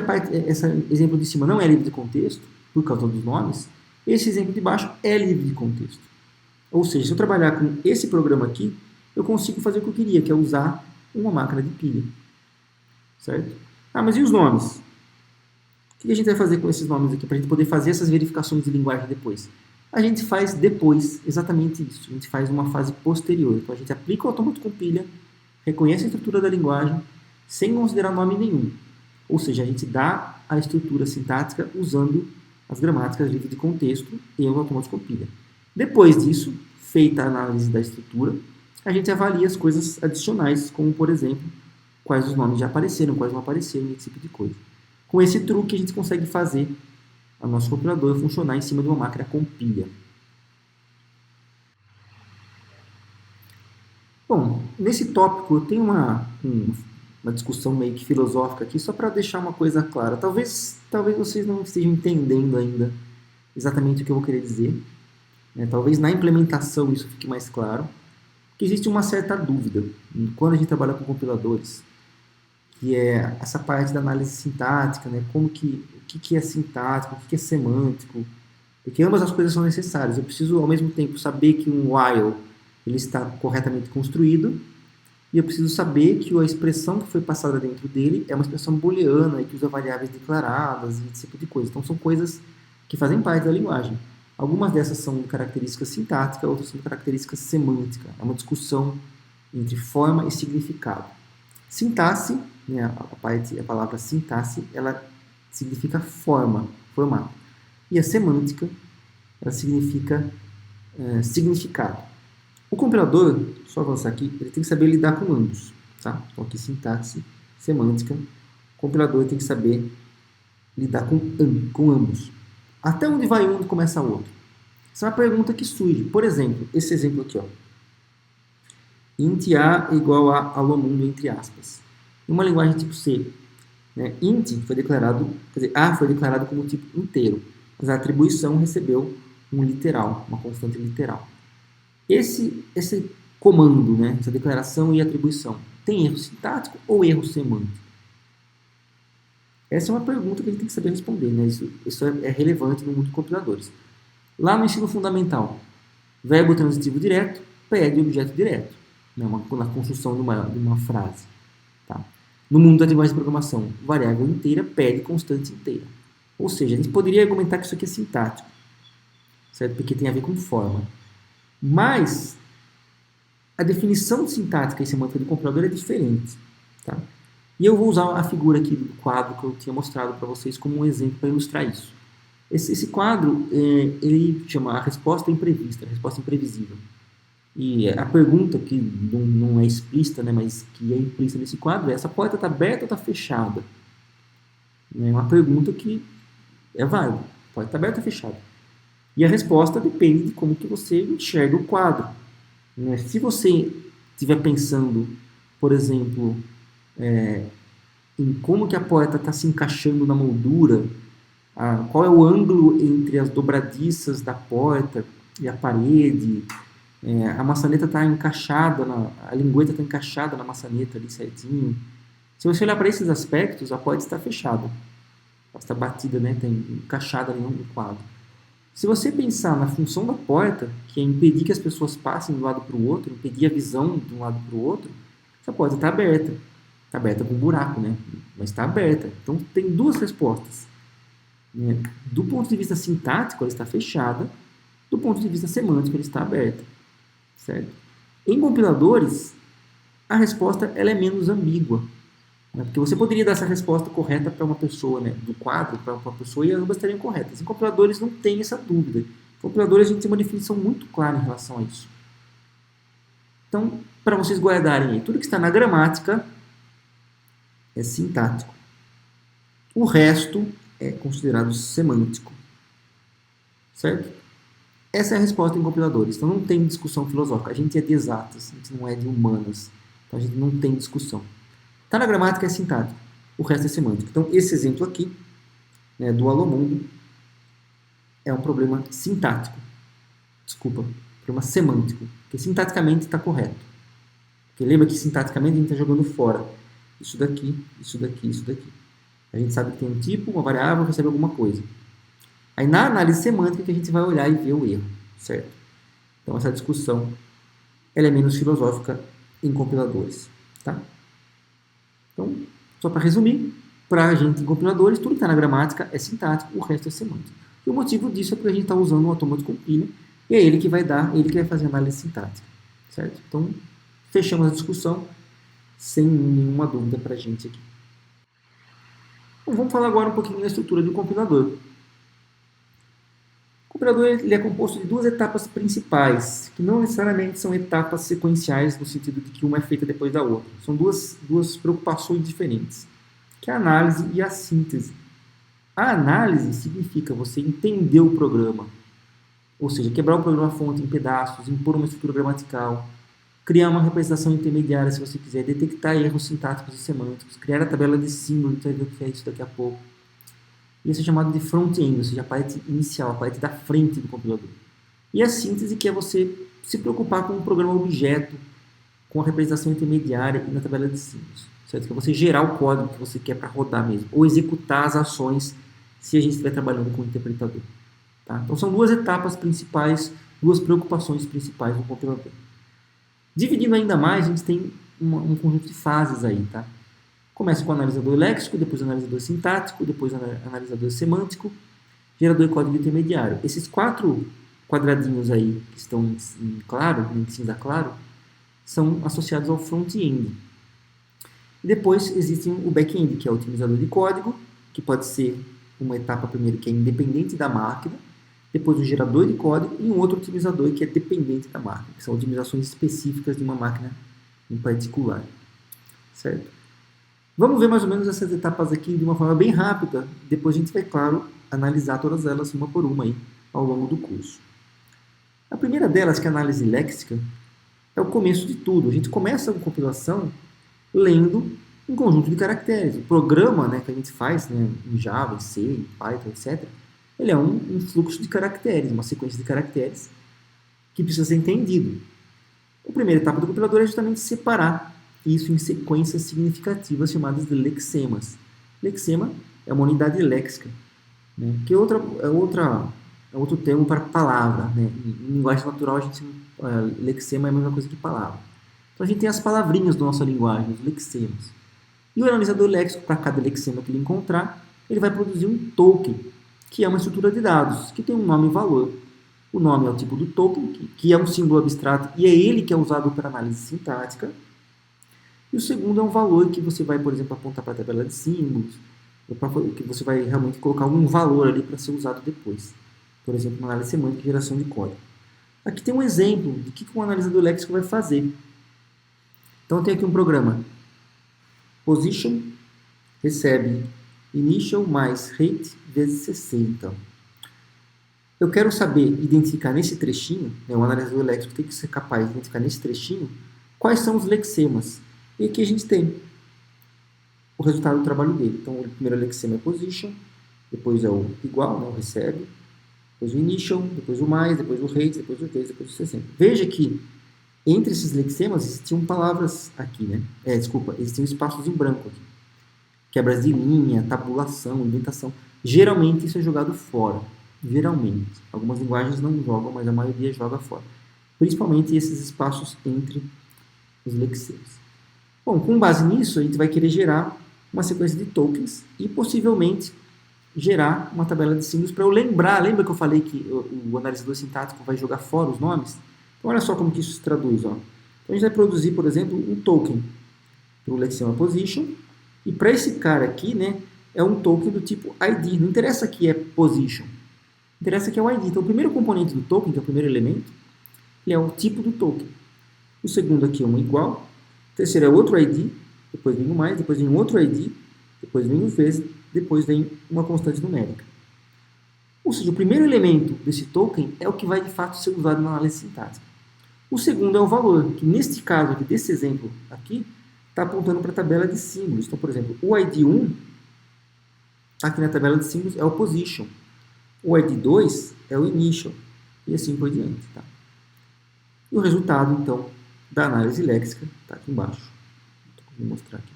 esse exemplo de cima não é livre de contexto, por causa dos nomes, esse exemplo de baixo é livre de contexto. Ou seja, se eu trabalhar com esse programa aqui, eu consigo fazer o que eu queria, que é usar uma máquina de pilha. Certo? Ah, mas e os nomes? O que a gente vai fazer com esses nomes aqui para a gente poder fazer essas verificações de linguagem depois? A gente faz depois exatamente isso. A gente faz uma fase posterior. Então a gente aplica o Automatic Compiler, reconhece a estrutura da linguagem, sem considerar nome nenhum. Ou seja, a gente dá a estrutura sintática usando as gramáticas livres de contexto e o Automatic Compiler. Depois disso, feita a análise da estrutura, a gente avalia as coisas adicionais, como, por exemplo, quais os nomes já apareceram, quais não apareceram, esse tipo de coisa. Com esse truque, a gente consegue fazer o nosso compilador funcionar em cima de uma máquina compilha. Bom, nesse tópico eu tenho uma discussão meio que filosófica aqui, só para deixar uma coisa clara. Talvez vocês não estejam entendendo ainda exatamente o que eu vou querer dizer. Né? Talvez na implementação isso fique mais claro. Porque existe uma certa dúvida quando a gente trabalha com compiladores, que é essa parte da análise sintática, né? O que é sintático, o que é semântico, porque ambas as coisas são necessárias. Eu preciso, ao mesmo tempo, saber que um while ele está corretamente construído, e eu preciso saber que a expressão que foi passada dentro dele é uma expressão booleana e que usa variáveis declaradas e esse tipo de coisa. Então, são coisas que fazem parte da linguagem. Algumas dessas são de características sintáticas, outras são de características semânticas. É uma discussão entre forma e significado. Sintaxe, né, a palavra sintaxe, ela significa forma, formato. E a semântica, ela significa significado. O compilador, só avançar aqui, ele tem que saber lidar com ambos. Tá? Então aqui sintaxe, semântica, o compilador tem que saber lidar com ambos. Até onde vai um e onde começa o outro? Essa é uma pergunta que surge. Por exemplo, esse exemplo aqui, ó. Int A igual a alô mundo, entre aspas. Em uma linguagem tipo C, né, int foi declarado, quer dizer, A foi declarado como tipo inteiro, mas a atribuição recebeu um literal, uma constante literal. Esse comando, né, essa declaração e atribuição, tem erro sintático ou erro semântico? Essa é uma pergunta que a gente tem que saber responder, né? Isso é relevante no mundo de compiladores. Lá no ensino fundamental, verbo transitivo direto pede objeto direto, né? Na construção de uma frase. Tá? No mundo da linguagem de programação, variável inteira pede constante inteira. Ou seja, a gente poderia argumentar que isso aqui é sintático, certo? Porque tem a ver com forma. Mas a definição de sintática e semântica do compilador é diferente. Tá? E eu vou usar a figura aqui do quadro que eu tinha mostrado para vocês como um exemplo para ilustrar isso. Esse quadro, ele chama a resposta imprevista, a resposta imprevisível. E a pergunta que não é explícita, né, mas que é implícita nesse quadro é: essa porta está aberta ou está fechada? É uma pergunta que é válida. A porta está aberta ou fechada? E a resposta depende de como que você enxerga o quadro. Se você estiver pensando, por exemplo, em como que a porta está se encaixando na moldura, qual é o ângulo entre as dobradiças da porta e a parede, a maçaneta está encaixada, a lingueta está encaixada na maçaneta ali certinho. Se você olhar para esses aspectos, a porta está fechada. Ela está batida, né? Está encaixada ali no quadro. Se você pensar na função da porta, que é impedir que as pessoas passem de um lado para o outro, impedir a visão de um lado para o outro, essa porta está aberta. Está aberta com um buraco, né? Mas está aberta. Então tem duas respostas. Do ponto de vista sintático, ela está fechada. Do ponto de vista semântico, ela está aberta. Certo? Em compiladores, a resposta ela é menos ambígua. Né? Porque você poderia dar essa resposta correta para uma pessoa, né? Do quadro para uma pessoa, e ambas estariam corretas. Em compiladores não tem essa dúvida. Em compiladores a gente tem uma definição muito clara em relação a isso. Então, para vocês guardarem aí, tudo que está na gramática é sintático. O resto é considerado semântico. Certo? Essa é a resposta em compiladores. Então não tem discussão filosófica. A gente é de exatas, a gente não é de humanas. Então a gente não tem discussão. Está na gramática, é sintático. O resto é semântico. Então esse exemplo aqui, né, do Alô Mundo, é um problema sintático. Desculpa, problema semântico. Porque sintaticamente está correto. Porque lembra que sintaticamente a gente está jogando fora. Isso daqui, isso daqui, isso daqui. A gente sabe que tem um tipo, uma variável, recebe alguma coisa. Aí na análise semântica que a gente vai olhar e ver o erro, certo? Então essa discussão ela é menos filosófica em compiladores, tá? Então, só para resumir, para a gente em compiladores, tudo que está na gramática é sintático, o resto é semântico. E o motivo disso é porque a gente está usando o Automate Compiler e é ele que vai fazer a análise sintática, certo? Então, fechamos a discussão sem nenhuma dúvida para a gente aqui. Então, vamos falar agora um pouquinho da estrutura do compilador. O compilador ele é composto de duas etapas principais, que não necessariamente são etapas sequenciais no sentido de que uma é feita depois da outra. São duas preocupações diferentes, que é a análise e a síntese. A análise significa você entender o programa, ou seja, quebrar o programa-fonte em pedaços, impor uma estrutura gramatical, criar uma representação intermediária se você quiser, detectar erros sintáticos e semânticos, criar a tabela de símbolos, a gente vai ver o que é isso daqui a pouco. Isso é chamado de front-end, ou seja, a parte inicial, a parte da frente do compilador. E a síntese, que é você se preocupar com o programa objeto, com a representação intermediária e na tabela de símbolos. Certo? Que é você gerar o código que você quer para rodar mesmo, ou executar as ações se a gente estiver trabalhando com o interpretador. Tá? Então são duas etapas principais, duas preocupações principais do compilador. Dividindo ainda mais, a gente tem um conjunto de fases aí, tá? Começa com o analisador léxico, depois o analisador sintático, depois o analisador semântico, gerador de código intermediário. Esses 4 quadradinhos aí, que estão em claro, em cinza claro, são associados ao front-end. Depois existe o back-end, que é o otimizador de código, que pode ser uma etapa primeiro que é independente da máquina, depois o gerador de código e um outro otimizador que é dependente da máquina, que são otimizações específicas de uma máquina em particular. Certo? Vamos ver mais ou menos essas etapas aqui de uma forma bem rápida. Depois a gente vai, claro, analisar todas elas uma por uma aí, ao longo do curso. A primeira delas, que é a análise léxica, é o começo de tudo. A gente começa a compilação lendo um conjunto de caracteres. O programa, né, que a gente faz, né, em Java, em C, em Python, etc., ele é um fluxo de caracteres, uma sequência de caracteres que precisa ser entendido. A primeira etapa do compilador é justamente separar isso em sequências significativas chamadas de lexemas. Lexema é uma unidade léxica, né, que é outro termo para palavra. Né? Em linguagem natural, lexema é a mesma coisa que palavra. Então, a gente tem as palavrinhas da nossa linguagem, os lexemas. E o analisador léxico, para cada lexema que ele encontrar, ele vai produzir um token, que é uma estrutura de dados, que tem um nome e valor. O nome é o tipo do token, que é um símbolo abstrato, e é ele que é usado para análise sintática. E o segundo é um valor que você vai, por exemplo, apontar para a tabela de símbolos, ou que você vai realmente colocar algum valor ali para ser usado depois. Por exemplo, na análise semântica e geração de código. Aqui tem um exemplo do que um analisador léxico vai fazer. Então, tem aqui um programa. Position recebe initial mais rate vezes 60. Eu quero saber identificar nesse trechinho, né, o analisador léxico tem que ser capaz de identificar nesse trechinho quais são os lexemas. E aqui a gente tem o resultado do trabalho dele. Então, o primeiro lexema é position, depois é o igual, né, o recebe, depois o initial, depois o mais, depois o rate, depois o case, depois o 60. Veja que entre esses lexemas existiam palavras aqui, né? Desculpa, existiam espaços em branco aqui. Quebras de linha, tabulação, indentação. Geralmente isso é jogado fora. Geralmente. Algumas linguagens não jogam, mas a maioria joga fora. Principalmente esses espaços entre os lexemas. Bom, com base nisso, a gente vai querer gerar uma sequência de tokens e possivelmente gerar uma tabela de símbolos para eu lembrar. Lembra que eu falei que o analisador sintático vai jogar fora os nomes? Então, olha só como que isso se traduz. Ó. Então, a gente vai produzir, por exemplo, um token para o lexema position. E para esse cara aqui, né, é um token do tipo ID. Não interessa que é position. Interessa que é o ID. Então, o primeiro componente do token, que é o primeiro elemento, ele é o tipo do token. O segundo aqui é um igual. O terceiro é outro ID. Depois vem o mais. Depois vem um outro ID. Depois vem o vezes. Depois vem uma constante numérica. Ou seja, o primeiro elemento desse token é o que vai de fato ser usado na análise sintática. O segundo é o valor, que neste caso aqui, desse exemplo aqui, está apontando para a tabela de símbolos. Então, por exemplo, o ID 1, aqui na tabela de símbolos, é o position. O ID 2 é o initial. E assim por diante. Tá? E o resultado, então, da análise léxica está aqui embaixo. Vou mostrar aqui.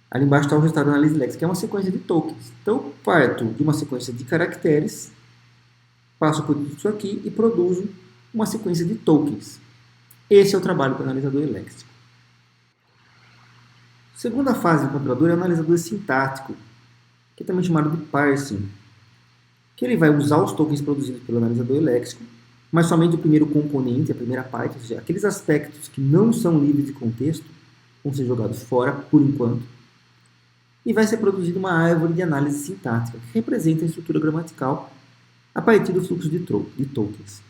Ali embaixo está o resultado da análise léxica, que é uma sequência de tokens. Então, eu parto de uma sequência de caracteres, passo por isso aqui e produzo uma sequência de tokens. Esse é o trabalho do analisador léxico. A segunda fase do compilador é o analisador sintático, que é também chamado de parsing, que ele vai usar os tokens produzidos pelo analisador léxico, mas somente o primeiro componente, a primeira parte, ou seja, aqueles aspectos que não são livres de contexto, vão ser jogados fora por enquanto, e vai ser produzida uma árvore de análise sintática, que representa a estrutura gramatical a partir do fluxo de tokens.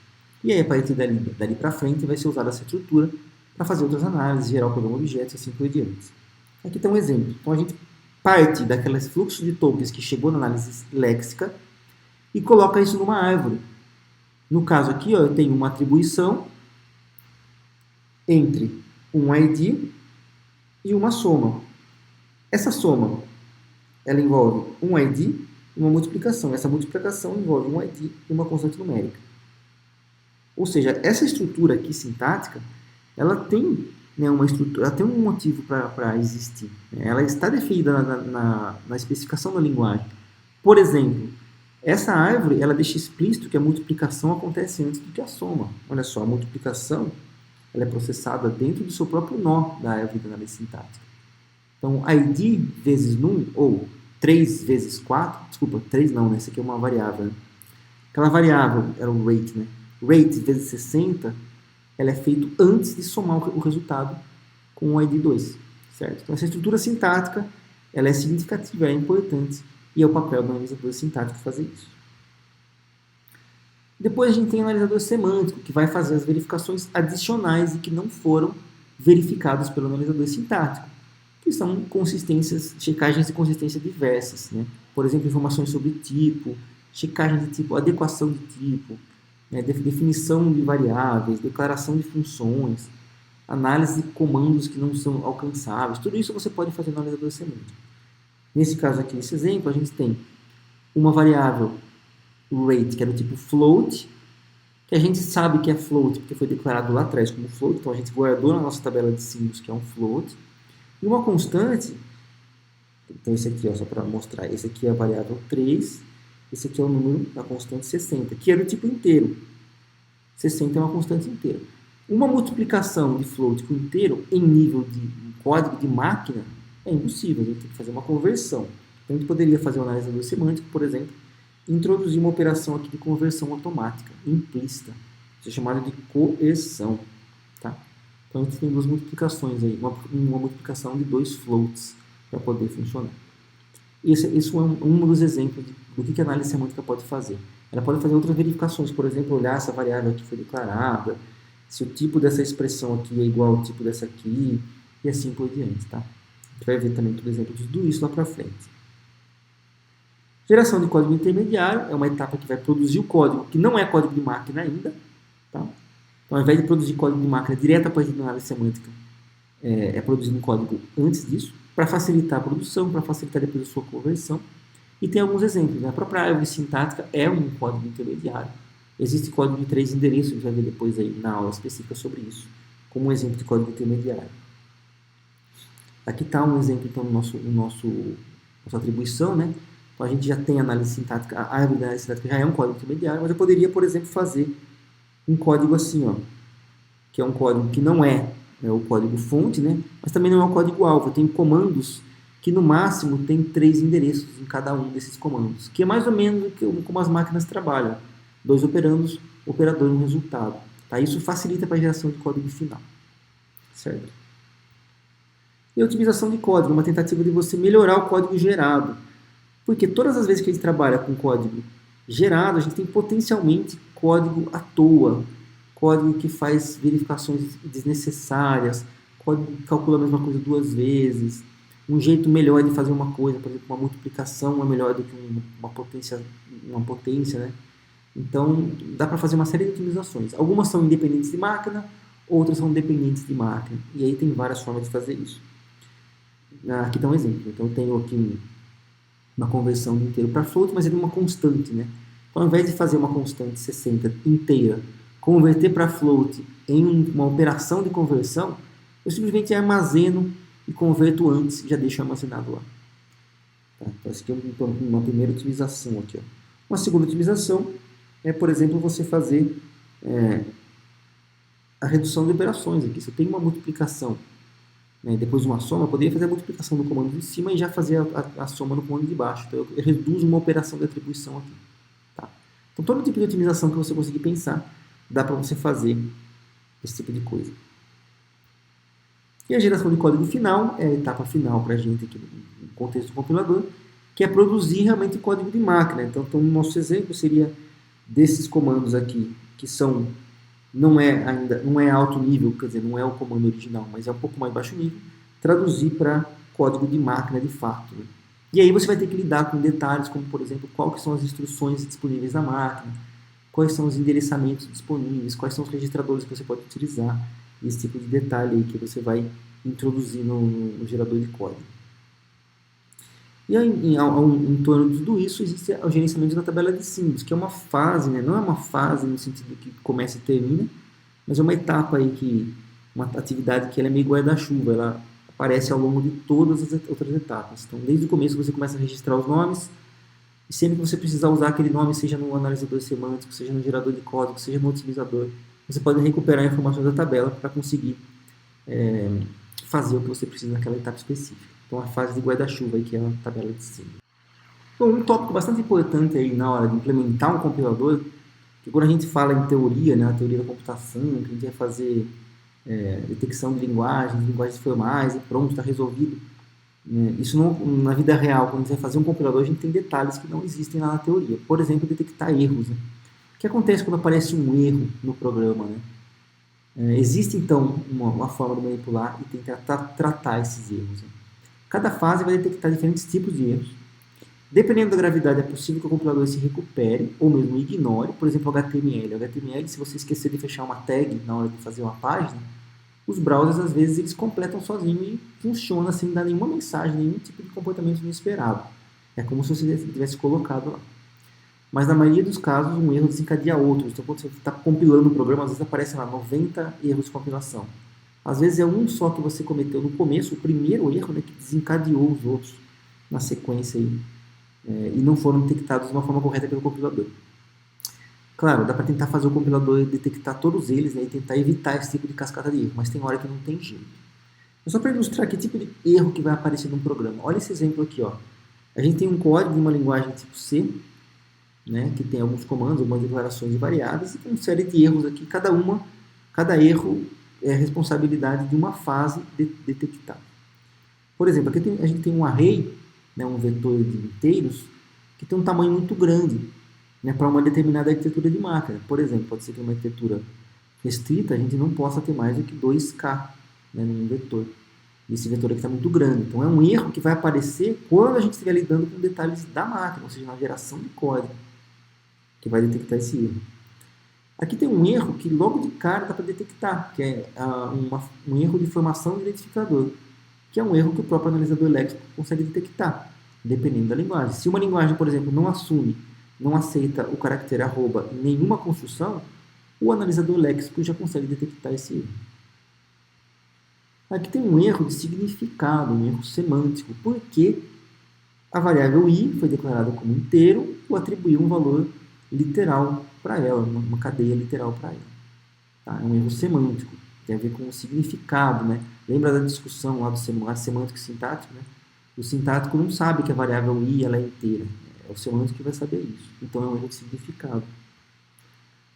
E aí, a partir dali para frente, vai ser usada essa estrutura para fazer outras análises, gerar o programa objetos e assim por diante. Aqui está um exemplo. Então, a gente parte daqueles fluxos de tokens que chegou na análise léxica e coloca isso numa árvore. No caso aqui, ó, eu tenho uma atribuição entre um ID e uma soma. Essa soma, ela envolve um ID e uma multiplicação. Essa multiplicação envolve um ID e uma constante numérica. Ou seja, essa estrutura aqui sintática, ela tem, né, uma estrutura, ela tem um motivo para existir. Ela está definida na especificação da linguagem. Por exemplo, essa árvore, ela deixa explícito que a multiplicação acontece antes do que a soma. Olha só, a multiplicação, ela é processada dentro do seu próprio nó da árvore da análise sintática. Então, ID vezes num, ou 3 vezes 4, desculpa, 3 não, né? Essa aqui é uma variável. Né? Aquela variável era o rate, né? Rate vezes 60, ela é feito antes de somar o resultado com o ID 2, certo? Então, essa estrutura sintática, ela é significativa, é importante, e é o papel do analisador sintático fazer isso. Depois a gente tem o analisador semântico, que vai fazer as verificações adicionais e que não foram verificadas pelo analisador sintático, que são consistências, checagens de consistência diversas, né? Por exemplo, informações sobre tipo, checagem de tipo, adequação de tipo, né? Definição de variáveis, declaração de funções, análise de comandos que não são alcançáveis. Tudo isso você pode fazer no analisador semântico. Nesse caso aqui, nesse exemplo, a gente tem uma variável rate, que é do tipo float, que a gente sabe que é float porque foi declarado lá atrás como float, então a gente guardou na nossa tabela de símbolos que é um float. E uma constante, então esse aqui, ó, só para mostrar, esse aqui é a variável 3, esse aqui é o número da constante 60, que é do tipo inteiro. 60 é uma constante inteira. Uma multiplicação de float com inteiro em nível de código de máquina é impossível, a gente tem que fazer uma conversão. Então a gente poderia fazer um analisador semântico, por exemplo, e introduzir uma operação aqui de conversão automática, implícita, isso é chamado de coerção. Tá? Então a gente tem duas multiplicações aí, uma multiplicação de 2 floats para poder funcionar. Isso é um dos exemplos do que a análise semântica pode fazer. Ela pode fazer outras verificações, por exemplo, olhar se a variável aqui foi declarada, se o tipo dessa expressão aqui é igual ao tipo dessa aqui, e assim por diante. Tá? A gente vai ver também todo exemplo de tudo isso lá para frente. Geração de código intermediário é uma etapa que vai produzir o código, que não é código de máquina ainda, tá? Então, ao invés de produzir código de máquina direto a partir da análise semântica, é produzido um código antes disso, para facilitar a produção, para facilitar depois a sua conversão. E tem alguns exemplos, né? A própria árvore sintática é um código intermediário. Existe código de 3 endereços, a gente vai ver depois aí na aula específica sobre isso, como um exemplo de código intermediário. Aqui está um exemplo, então, nossa atribuição, né? Então, a gente já tem análise sintática, a árvore da análise sintática já é um código intermediário, mas eu poderia, por exemplo, fazer um código assim, ó, que é um código que não é o código fonte, né? Mas também não é o código-alvo. Eu tenho comandos que, no máximo, tem 3 endereços em cada um desses comandos, que é mais ou menos como as máquinas trabalham. 2 operandos, operador e um resultado. Tá? Isso facilita para a geração de código final. Certo? E a otimização de código, uma tentativa de você melhorar o código gerado. Porque todas as vezes que a gente trabalha com código gerado, a gente tem potencialmente código à toa, código que faz verificações desnecessárias, código que calcula a mesma coisa 2 vezes. Um jeito melhor de fazer uma coisa, por exemplo, uma multiplicação é melhor do que uma potência, né? Então, dá para fazer uma série de otimizações. Algumas são independentes de máquina, outras são dependentes de máquina. E aí tem várias formas de fazer isso. Aqui está um exemplo. Então, eu tenho aqui uma conversão de inteiro para float, mas é de uma constante, né? Então, ao invés de fazer uma constante 60 inteira, converter para float em uma operação de conversão, eu simplesmente armazeno e converto antes e já deixo armazenado lá. Tá? Então, essa aqui é uma primeira otimização. Aqui, ó. Uma segunda otimização é, por exemplo, você fazer a redução de operações aqui. Se eu tenho uma multiplicação, né, depois uma soma, eu poderia fazer a multiplicação no comando de cima e já fazer a soma no comando de baixo. Então, eu reduzo uma operação de atribuição aqui. Tá? Então, todo tipo de otimização que você conseguir pensar, dá para você fazer esse tipo de coisa. E a geração de código final é a etapa final para a gente aqui no contexto do compilador, que é produzir realmente código de máquina. Então, no nosso exemplo seria desses comandos aqui, que não é alto nível, quer dizer, não é o comando original, mas é um pouco mais baixo nível, traduzir para código de máquina de fato. Né? E aí você vai ter que lidar com detalhes, como por exemplo, quais são as instruções disponíveis na máquina, quais são os endereçamentos disponíveis, quais são os registradores que você pode utilizar, esse tipo de detalhe aí que você vai introduzir no gerador de código. E em torno de tudo isso existe o gerenciamento da tabela de símbolos, que é uma fase, né? Não é uma fase no sentido que começa e termina, mas é uma etapa aí uma atividade que ela é meio guarda-chuva, ela aparece ao longo de todas as outras etapas. Então, desde o começo você começa a registrar os nomes, e sempre que você precisar usar aquele nome, seja no analisador semântico, seja no gerador de código, seja no otimizador, você pode recuperar informações da tabela para conseguir fazer o que você precisa naquela etapa específica. Então, a fase de guarda-chuva, que é a tabela de símbolos. Bom, um tópico bastante importante aí na hora de implementar um compilador, que quando a gente fala em teoria, né, a teoria da computação, que a gente vai fazer detecção de linguagens formais, e pronto, está resolvido. Isso na vida real, quando a gente vai fazer um compilador, a gente tem detalhes que não existem lá na teoria. Por exemplo, detectar erros. Né? O que acontece quando aparece um erro no programa? Né? Existe, então, uma forma de manipular e tentar tratar esses erros. Né? Cada fase vai detectar diferentes tipos de erros. Dependendo da gravidade, é possível que o compilador se recupere ou mesmo ignore. Por exemplo, o HTML. O HTML, se você esquecer de fechar uma tag na hora de fazer uma página, os browsers, às vezes, eles completam sozinhos e funciona sem dar nenhuma mensagem, nenhum tipo de comportamento inesperado. É como se você tivesse colocado lá. Mas, na maioria dos casos, um erro desencadeia outros. Então, quando você está compilando o programa, às vezes aparecem lá 90 erros de compilação. Às vezes é um só que você cometeu no começo, o primeiro erro, né, que desencadeou os outros na sequência aí, e não foram detectados de uma forma correta pelo compilador. Claro, dá para tentar fazer o compilador detectar todos eles, né, e tentar evitar esse tipo de cascata de erro, mas tem hora que não tem jeito. Só para ilustrar que tipo de erro que vai aparecer num programa. Olha esse exemplo aqui. Ó. A gente tem um código de uma linguagem tipo C, né, que tem alguns comandos, algumas declarações de variáveis, e tem uma série de erros aqui. Cada erro é a responsabilidade de uma fase de detectar. Por exemplo, aqui a gente tem um array, né, um vetor de inteiros, que tem um tamanho muito grande, né, para uma determinada arquitetura de máquina. Por exemplo, pode ser que uma arquitetura restrita a gente não possa ter mais do que 2K, né, num vetor. E esse vetor aqui está muito grande. Então, é um erro que vai aparecer quando a gente estiver lidando com detalhes da máquina, ou seja, na geração de código, que vai detectar esse erro. Aqui tem um erro que logo de cara dá para detectar, que é um erro de formação de identificador, que é um erro que o próprio analisador léxico consegue detectar, dependendo da linguagem. Se uma linguagem, por exemplo, não aceita o caractere arroba em nenhuma construção, o analisador léxico já consegue detectar esse erro. Aqui tem um erro de significado, um erro semântico, porque a variável i foi declarada como inteiro ou atribuiu um valor literal para ela, uma cadeia literal para ela. Tá? É um erro semântico, tem a ver com o significado. Né? Lembra da discussão lá do semântico e sintático? Né? O sintático não sabe que a variável i ela é inteira. É o semântico que vai saber isso. Então é um erro de significado.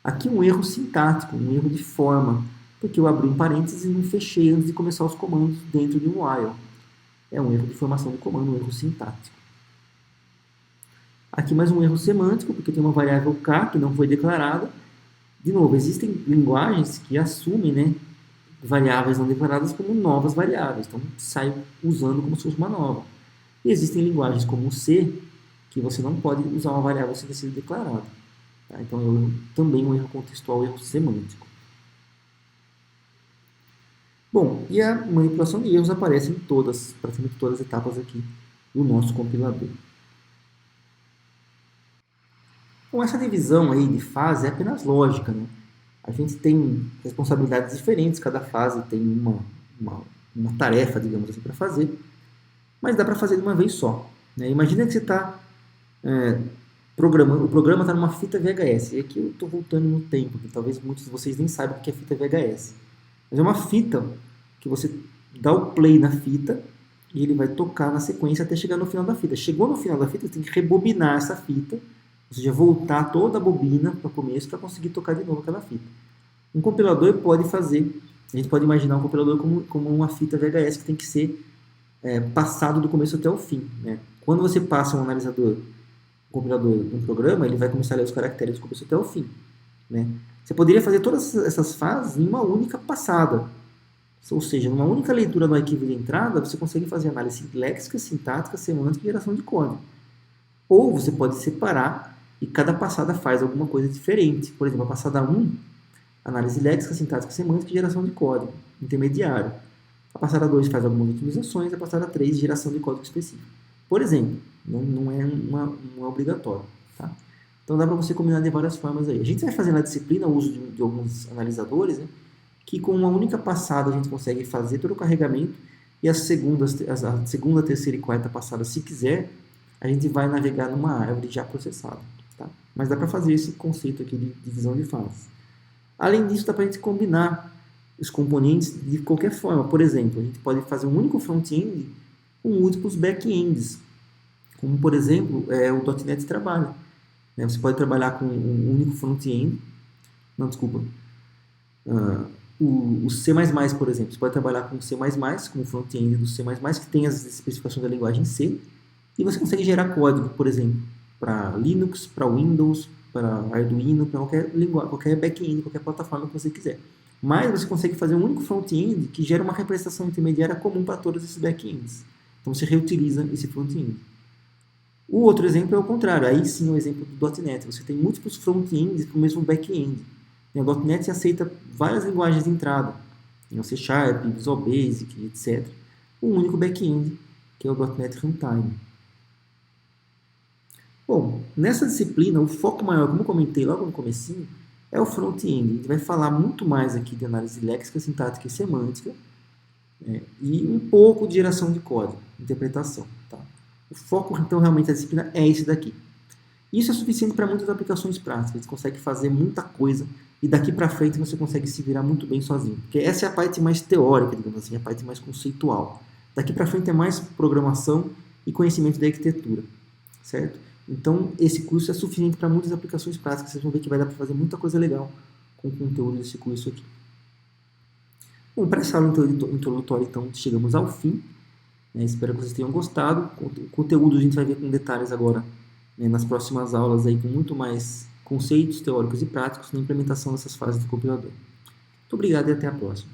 Aqui um erro sintático, um erro de forma, porque eu abri um parênteses e não fechei antes de começar os comandos dentro de um while. É um erro de formação de comando, um erro sintático. Aqui mais um erro semântico, porque tem uma variável k que não foi declarada. De novo, existem linguagens que assumem, né, variáveis não declaradas como novas variáveis. Então, sai usando como se fosse uma nova. E existem linguagens como o C, que você não pode usar uma variável sem ter sido declarada. Tá? Então, também um erro contextual, um erro semântico. Bom, e a manipulação de erros aparece em praticamente todas as etapas aqui do nosso compilador. Então, essa divisão aí de fase é apenas lógica, né? A gente tem responsabilidades diferentes, cada fase tem uma tarefa, digamos assim, para fazer, mas dá para fazer de uma vez só. Né? Imagina que você está programando, o programa está numa fita VHS, e aqui eu estou voltando no tempo, que talvez muitos de vocês nem saibam o que é fita VHS. Mas é uma fita que você dá o play na fita e ele vai tocar na sequência até chegar no final da fita. Chegou no final da fita, você tem que rebobinar essa fita, ou seja, voltar toda a bobina para o começo para conseguir tocar de novo aquela fita. Um compilador pode fazer, a gente pode imaginar um compilador como uma fita VHS que tem que ser passado do começo até o fim. Né? Quando você passa um compilador um programa, ele vai começar a ler os caracteres do começo até o fim. Né? Você poderia fazer todas essas fases em uma única passada. Ou seja, numa única leitura no arquivo de entrada, você consegue fazer análise léxica, sintática, semântica e geração de código. Ou você pode separar e cada passada faz alguma coisa diferente. Por exemplo, a passada 1, análise léxica, sintática, semântica e geração de código intermediário. A passada 2 faz algumas otimizações, a passada 3, geração de código específico. Por exemplo, não é obrigatório. Tá? Então dá para você combinar de várias formas aí. A gente vai fazer na disciplina o uso de alguns analisadores, né, que com uma única passada a gente consegue fazer todo o carregamento e a segunda, terceira e quarta passada, se quiser, a gente vai navegar numa árvore já processada. Tá? Mas dá para fazer esse conceito aqui de divisão de fases. Além disso, dá para a gente combinar os componentes de qualquer forma. Por exemplo, a gente pode fazer um único front-end com múltiplos back-ends, como, por exemplo, o .NET trabalha. Você pode trabalhar com um único front-end. Não, desculpa. O C++, por exemplo, você pode trabalhar com o C++, com o front-end do C++, que tem as especificações da linguagem C, e você consegue gerar código, por exemplo, para Linux, para Windows, para Arduino, para qualquer back-end, qualquer plataforma que você quiser. Mas você consegue fazer um único front-end que gera uma representação intermediária comum para todos esses back-ends. Então você reutiliza esse front-end. O outro exemplo é o contrário, aí sim é o exemplo do .NET. Você tem múltiplos front-ends para o mesmo back-end. O .NET aceita várias linguagens de entrada, o C Sharp, Visual Basic, etc. Um único back-end, que é o .NET Runtime. Bom, nessa disciplina, o foco maior, como eu comentei logo no comecinho, é o front-end. A gente vai falar muito mais aqui de análise léxica, sintática e semântica, e um pouco de geração de código, interpretação. Tá? O foco, então, realmente da disciplina é esse daqui. Isso é suficiente para muitas aplicações práticas. Você consegue fazer muita coisa e daqui para frente você consegue se virar muito bem sozinho. Porque essa é a parte mais teórica, digamos assim, a parte mais conceitual. Daqui para frente é mais programação e conhecimento da arquitetura, certo? Então, esse curso é suficiente para muitas aplicações práticas. Vocês vão ver que vai dar para fazer muita coisa legal com o conteúdo desse curso aqui. Bom, para essa aula introdutória, então, chegamos ao fim. Espero que vocês tenham gostado. O conteúdo a gente vai ver com detalhes agora nas próximas aulas, aí, com muito mais conceitos teóricos e práticos na implementação dessas fases do compilador. Muito obrigado e até a próxima.